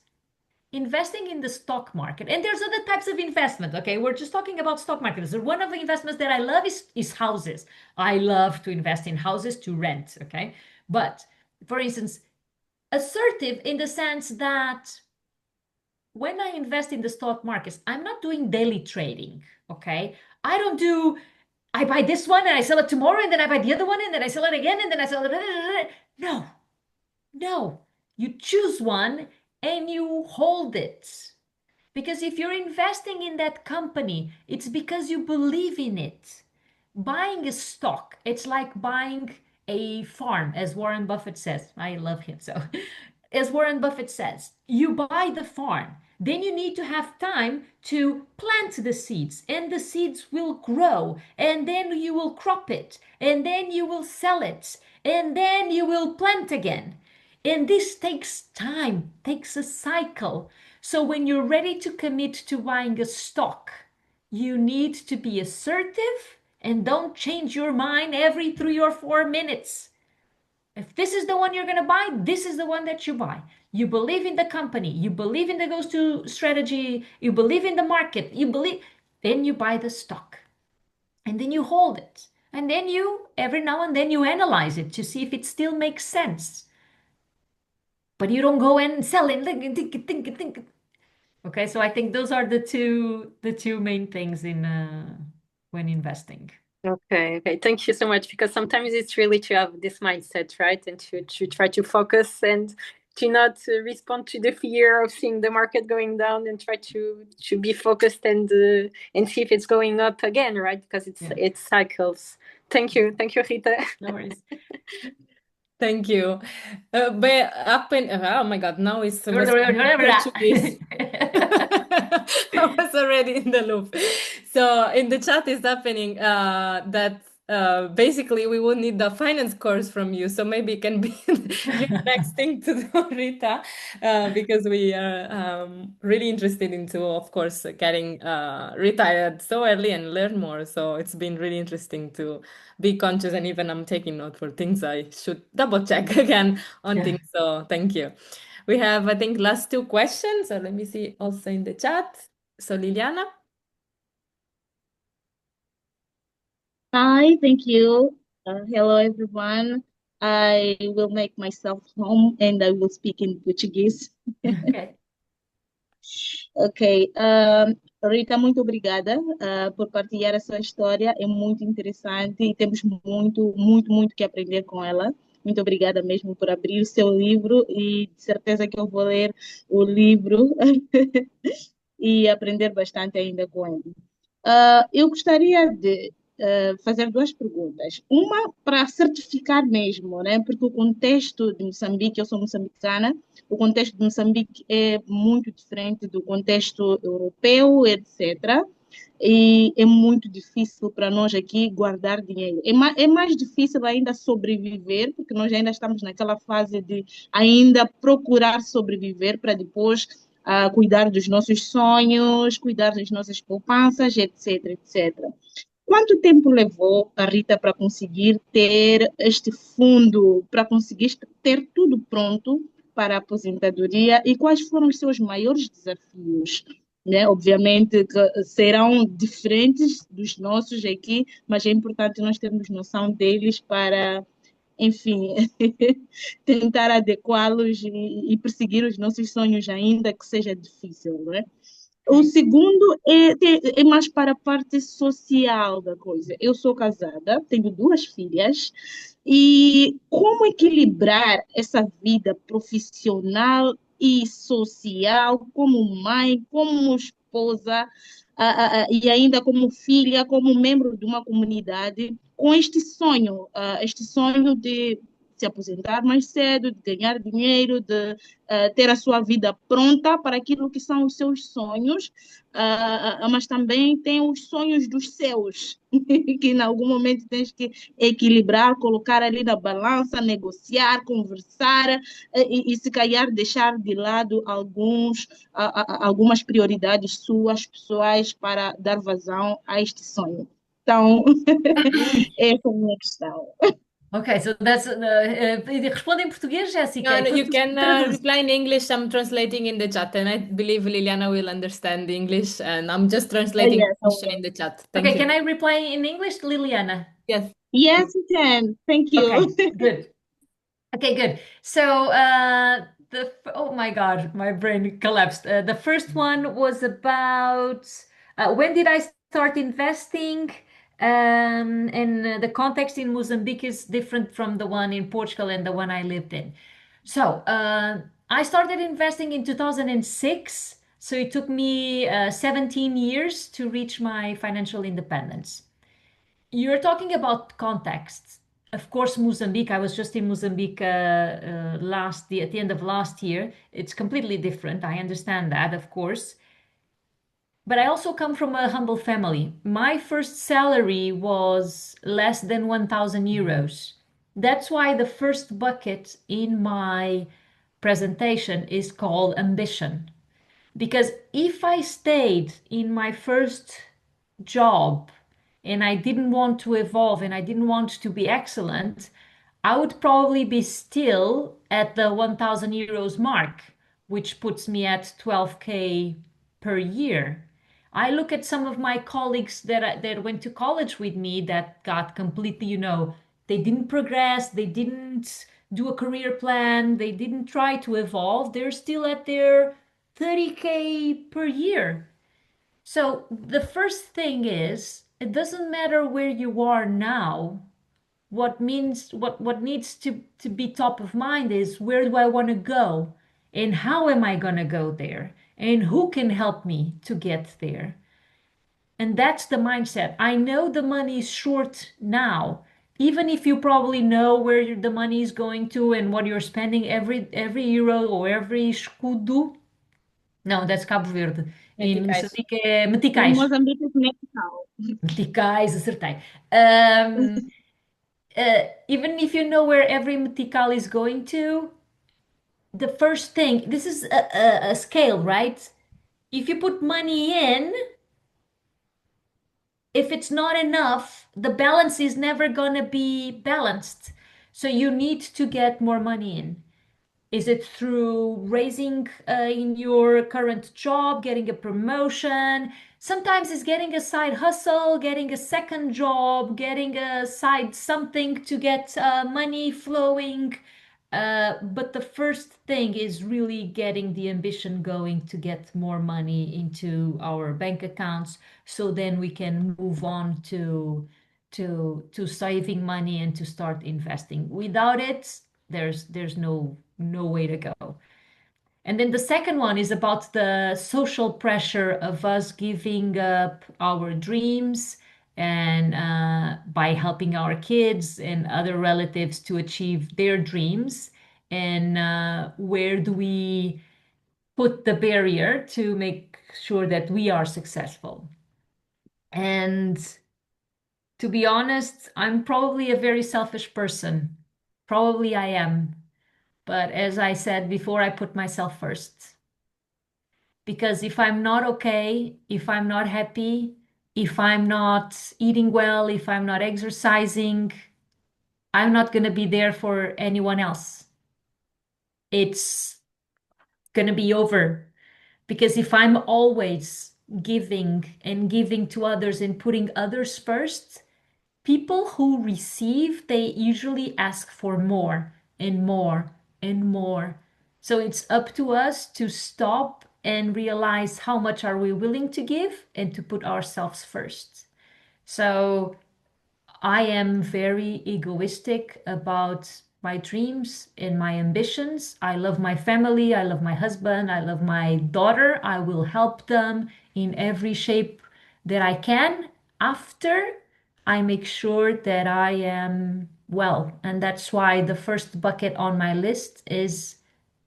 investing in the stock market, and there's other types of investment, okay? We're just talking about stock markets. So one of the investments that I love is houses. I love to invest in houses to rent, okay? But for instance, assertive in the sense that when I invest in the stock markets, I'm not doing daily trading, okay? I buy this one and I sell it tomorrow, and then I buy the other one and then I sell it again and then I sell it. No. You choose one and you hold it. Because if you're investing in that company, it's because you believe in it. Buying a stock, it's like buying a farm, as Warren Buffett says. I love him so. As Warren Buffett says, you buy the farm, then you need to have time to plant the seeds, and the seeds will grow, and then you will crop it, and then you will sell it, and then you will plant again. And this takes time, takes a cycle. So when you're ready to commit to buying a stock, you need to be assertive and don't change your mind every 3 or 4 minutes. If this is the one you're going to buy, this is the one that you buy. You believe in the company, you believe in the go-to strategy, you believe in the market, then you buy the stock. And then you hold it. And then every now and then you analyze it to see if it still makes sense. But you don't go and sell it. Think. Okay, so I think those are the two main things in when investing. Okay. Thank you so much. Because sometimes it's really to have this mindset, right? And to try to focus and to not respond to the fear of seeing the market going down, and try to be focused and see if it's going up again, right? Because it's cycles. Thank you, Rita. No worries. Thank you. But oh my God, now it's Portuguese. I was already in the loop. So in the chat is happening that basically we will need the finance course from you. So maybe it can be your next thing to do, Rita, because we are really interested into, of course, getting retired so early and learn more. So it's been really interesting to be conscious, and even I'm taking note for things I should double check again on things. So thank you. We have, I think, last 2 questions. So let me see also in the chat. So Liliana. Hi, thank you. Hello, everyone. I will make myself home and I will speak in Portuguese. Okay. Ok. Rita, muito obrigada por partilhar a sua história. É muito interessante e temos muito que aprender com ela. Muito obrigada mesmo por abrir o seu livro, e de certeza que eu vou ler o livro e aprender bastante ainda com ele. Eu gostaria de fazer duas perguntas. Uma para certificar mesmo, né? Porque o contexto de Moçambique, eu sou moçambicana, o contexto de Moçambique é muito diferente do contexto europeu, etc. E é muito difícil para nós aqui guardar dinheiro. É mais difícil ainda sobreviver, porque nós ainda estamos naquela fase de ainda procurar sobreviver para depois cuidar dos nossos sonhos, cuidar das nossas poupanças, etc, etc. Quanto tempo levou a Rita para conseguir ter este fundo, para conseguir ter tudo pronto para a aposentadoria e quais foram os seus maiores desafios? Né? Obviamente que serão diferentes dos nossos aqui, mas é importante nós termos noção deles para, enfim, tentar adequá-los e perseguir os nossos sonhos, ainda que seja difícil, não é? O segundo é mais para a parte social da coisa. Eu sou casada, tenho duas filhas, e como equilibrar essa vida profissional e social, como mãe, como esposa, e ainda como filha, como membro de uma comunidade, com este sonho de se aposentar mais cedo, de ganhar dinheiro, de ter a sua vida pronta para aquilo que são os seus sonhos, mas também tem os sonhos dos seus, que em algum momento tens que equilibrar, colocar ali na balança, negociar, conversar e se calhar deixar de lado algumas prioridades suas, pessoais, para dar vazão a este sonho. Então, essa é a minha questão. Ok, so that's responde em português, Jéssica, No, e no, depois you tu can traduz. reply in English. I'm translating in the chat, and I believe Liliana will understand English. And I'm just translating the Yes, I question will. in the chat. Thank Okay, you. can I reply in English, Liliana? Yes. Yes, you can. Thank you. Okay, good. Okay, good. So, oh my God, my brain collapsed. The first one was about when did I start investing? And the context in Mozambique is different from the one in Portugal and the one I lived in. So, I started investing in 2006. So it took me 17 years to reach my financial independence. You're talking about context. Of course, Mozambique, I was just in Mozambique at the end of last year. It's completely different. I understand that, of course. But I also come from a humble family. My first salary was less than 1,000 euros. That's why the first bucket in my presentation is called ambition. Because if I stayed in my first job and I didn't want to evolve and I didn't want to be excellent, I would probably be still at the 1,000 euros mark, which puts me at 12K per year. I look at some of my colleagues that went to college with me that got completely, they didn't progress, they didn't do a career plan, they didn't try to evolve. They're still at their 30K per year. So the first thing is, it doesn't matter where you are now. What needs to be top of mind is where do I want to go? And how am I going to go there? And who can help me to get there? And that's the mindset. I know the money is short now. Even if you probably know where the money is going to and what you're spending every euro or every escudo. Não, that's Cabo Verde. Em Meticais. Moçambique é Em meticais. Moçambique é conectado. Meticais, acertei. Even if you know where every metical is going to, the first thing, this is a scale, right? If you put money in, if it's not enough, the balance is never going to be balanced. So you need to get more money in. Is it through raising in your current job, getting a promotion? Sometimes it's getting a side hustle, getting a second job, getting a side something to get money flowing. But the first thing is really getting the ambition going to get more money into our bank accounts, so then we can move on to saving money and to start investing. Without it, there's no way to go. And then the second one is about the social pressure of us giving up our dreams and by helping our kids and other relatives to achieve their dreams. And where do we put the barrier to make sure that we are successful? And to be honest, I'm probably a very selfish person. Probably I am. But as I said before, I put myself first. Because if I'm not okay, if I'm not happy, if I'm not eating well, if I'm not exercising, I'm not going to be there for anyone else. It's going to be over. Because if I'm always giving and giving to others and putting others first, people who receive, they usually ask for more and more and more. So it's up to us to stop and realize how much are we willing to give and to put ourselves first. So I am very egoistic about my dreams and my ambitions. I love my family. I love my husband. I love my daughter. I will help them in every shape that I can after I make sure that I am well. And that's why the first bucket on my list is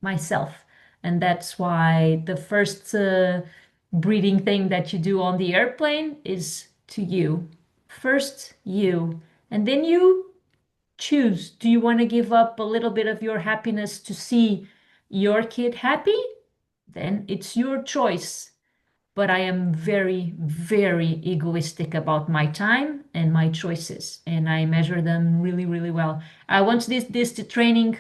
myself. And that's why the first breathing thing that you do on the airplane is to you. First, you. And then you choose. Do you want to give up a little bit of your happiness to see your kid happy? Then it's your choice. But I am very, very egoistic about my time and my choices, and I measure them really, really well. I once did this training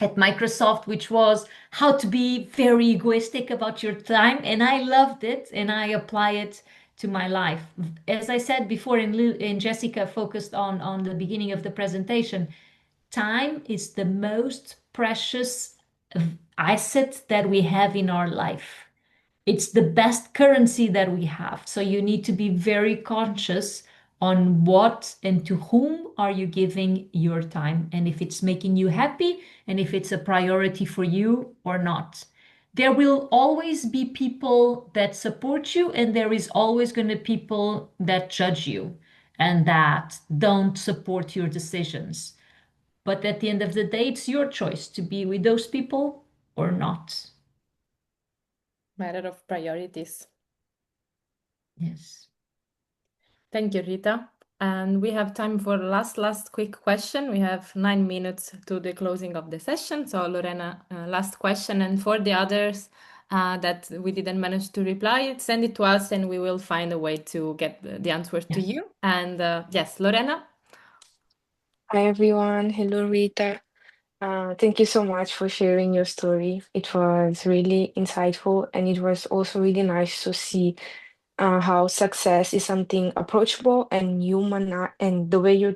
at Microsoft, which was how to be very egoistic about your time. And I loved it and I apply it to my life. As I said before, and Jessica focused on the beginning of the presentation, time is the most precious asset that we have in our life. It's the best currency that we have. So you need to be very conscious on what and to whom are you giving your time, and if it's making you happy and if it's a priority for you or not. There will always be people that support you, and there is always going to be people that judge you and that don't support your decisions. But at the end of the day, it's your choice to be with those people or not. Matter of priorities. Yes. Thank you, Rita. And we have time for last quick question. We have 9 minutes to the closing of the session. So Lorena, last question. And for the others that we didn't manage to reply, send it to us and we will find a way to get the answer to you. And yes, Lorena. Hi everyone. Hello Rita. Thank you so much for sharing your story. It was really insightful and it was also really nice to see how success is something approachable and human, and the way you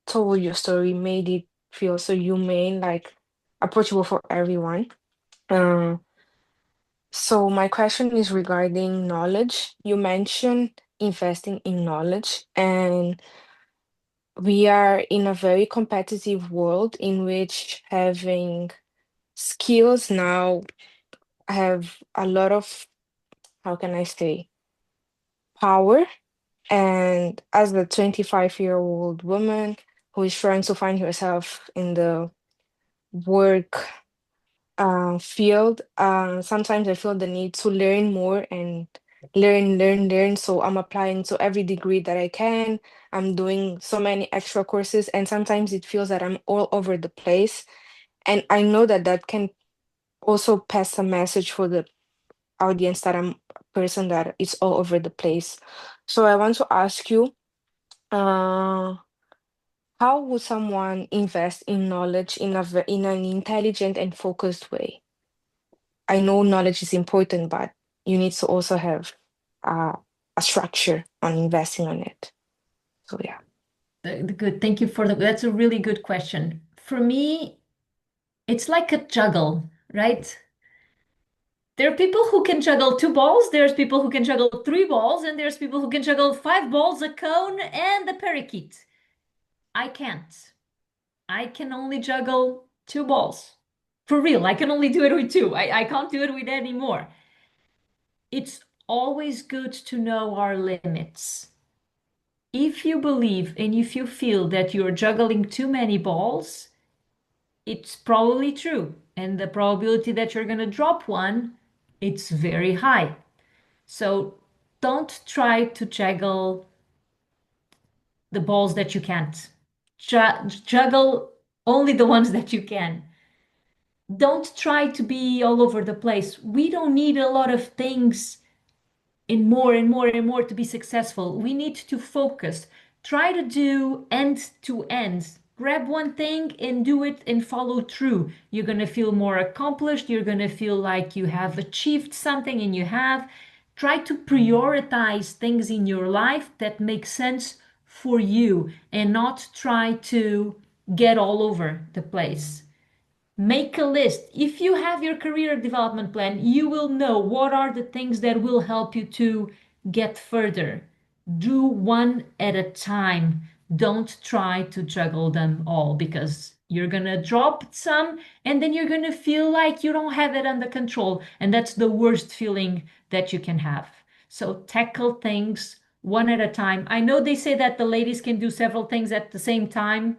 told your story made it feel so humane, like approachable for everyone. Uh, so my question is regarding knowledge. You mentioned investing in knowledge, and we are in a very competitive world in which having skills now have a lot of, how can I say, power. And as a 25-year-old woman who is trying to find herself in the work field, sometimes I feel the need to learn more and learn. So I'm applying to every degree that I can. I'm doing so many extra courses, and sometimes it feels that I'm all over the place. And I know that that can also pass a message for the audience that I'm a person that is all over the place. So I want to ask you, uh, how would someone invest in knowledge in in an intelligent and focused way? I know knowledge is important, but you need to also have uh, a structure on investing on it. So yeah. Good. Thank you for that's a really good question. For me, it's like a juggle, right? There are people who can juggle two balls, there's people who can juggle three balls, and there's people who can juggle five balls, a cone, and a parakeet. I can't. I can only juggle two balls. For real, I can only do it with two. I can't do it with any more. It's always good to know our limits. if you believe and if you feel that you're juggling too many balls, it's probably true. And the probability that you're going to drop one, it's very high. So don't try to juggle the balls that you can't. Juggle only the ones that you can. Don't try to be all over the place. We don't need a lot of things and more and more and more to be successful. We need to focus. Try to do end to end. Grab one thing and do it and follow through. You're going to feel more accomplished. You're going to feel like you have achieved something, and you have. Try to prioritize things in your life that make sense for you and not try to get all over the place. Make a list. If you have your career development plan, you will know what are the things that will help you to get further. Do one at a time. Don't try to juggle them all, because you're going to drop some and then you're going to feel like you don't have it under control. And that's the worst feeling that you can have. So tackle things one at a time. I know they say that the ladies can do several things at the same time.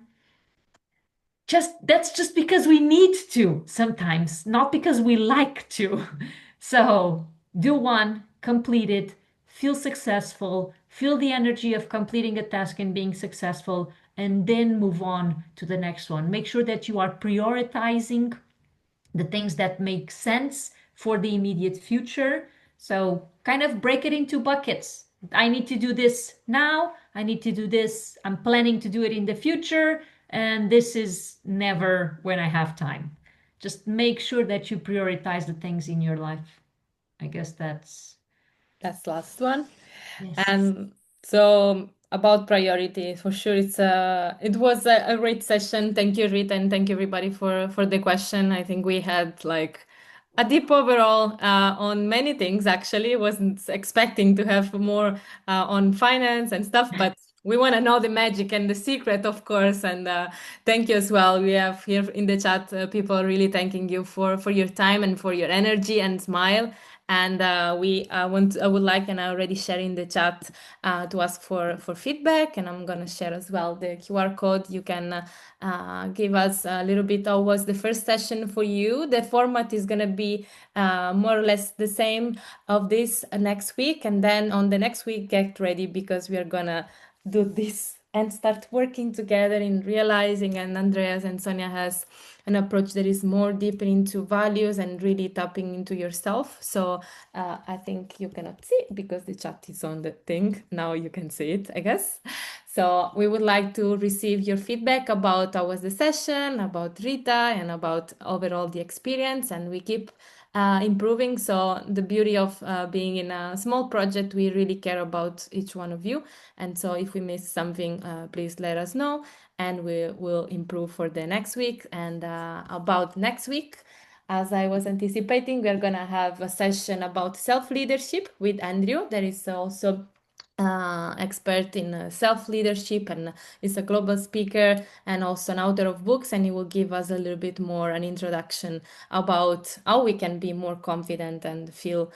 That's just because we need to sometimes, not because we like to. So do one, complete it, feel successful, feel the energy of completing a task and being successful, and then move on to the next one. Make sure that you are prioritizing the things that make sense for the immediate future. So kind of break it into buckets. I need to do this now. I need to do this. I'm planning to do it in the future. And this is never when I have time. Just make sure that you prioritize the things in your life. I guess that's That's last one. yes. And so about priority, for sure, it was a great session. Thank you, Rita, and thank you everybody for the question. I think we had like a deep overall on many things. Actually, wasn't expecting to have more on finance and stuff, but we want to know the magic and the secret, of course. And thank you as well. We have here in the chat people really thanking you for your time and for your energy and smile. And I would like, and I already share in the chat to ask for feedback, and I'm gonna share as well the QR code. You can give us a little bit how was the first session for you. The format is gonna be more or less the same of this next week, and then on the next week, get ready because we are gonna do this and start working together in realizing. And Andreas and Sonia has an approach that is more deeper into values and really tapping into yourself. So I think you cannot see it because the chat is on the thing. Now you can see it, I guess. So we would like to receive your feedback about how was the session, about Rita, and about overall the experience. And we keep improving. So the beauty of being in a small project, we really care about each one of you. And so if we miss something, please let us know, and we will improve for the next week. And about next week, as I was anticipating, we're gonna have a session about self-leadership with Andrew. There is also expert in self-leadership, and is a global speaker and also an author of books, and he will give us a little bit more an introduction about how we can be more confident and feel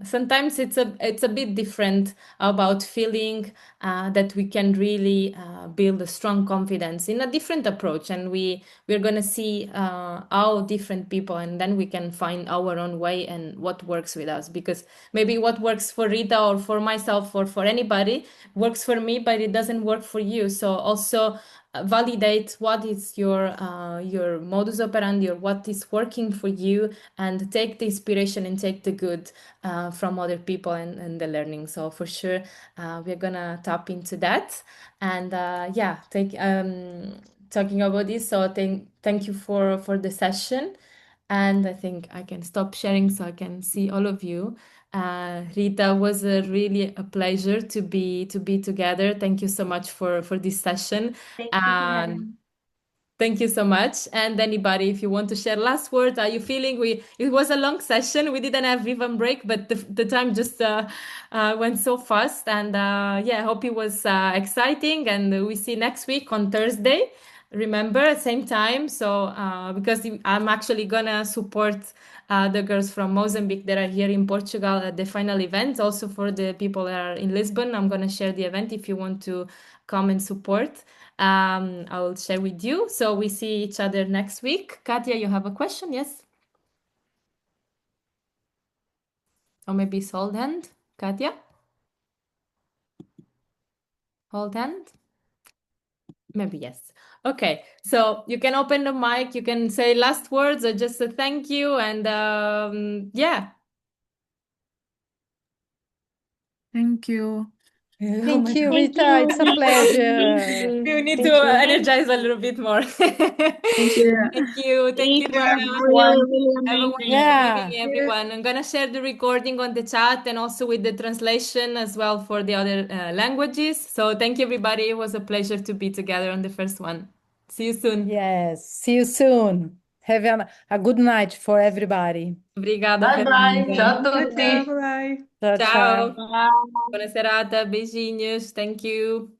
sometimes it's a bit different about feeling that we can really build a strong confidence in a different approach, and we're going to see how different people, and then we can find our own way and what works with us, because maybe what works for Rita or for myself or for anybody works for me, but it doesn't work for you. So also validate what is your modus operandi, or what is working for you, and take the inspiration and take the good from other people and the learning. So for sure we're gonna tap into that. And yeah, talking about this, so thank you for the session. And I think I can stop sharing so I can see all of you. Rita, was really a pleasure to be together. Thank you so much for this session. Thank you for having me. Thank you so much. And anybody, if you want to share last words, are you feeling it was a long session. We didn't have even break, but the time just went so fast. And yeah, I hope it was exciting. And we see next week on Thursday. remember at the same time. So because I'm actually gonna support the girls from Mozambique that are here in Portugal at the final event. Also for the people that are in Lisbon, I'm gonna share the event if you want to come and support. I will share with you. So we see each other next week. Katia, you have a question? Yes? Or maybe it's hold hand. Katia? Hold hand? Maybe yes. Okay, so you can open the mic, you can say last words or just a thank you, and yeah. Thank you. Thank you, Thank Rita. It's a you. pleasure. We need to Thank you. energize a little bit more. Thank you. Thank you, It was Rita. really, really Have a amazing. wonderful evening, Yeah. everyone. I'm gonna share the recording on the chat and also with the translation as well for the other languages. So thank you, everybody. It was a pleasure to be together on the first one. See you soon. Yes. See you soon. Have a good night for everybody. Obrigada, Bye bye. Fernanda. Ciao a Tchau, tchau, tutti. bye. Ciao, ciao. Ciao. Buona serata. Beijinhos. Thank you.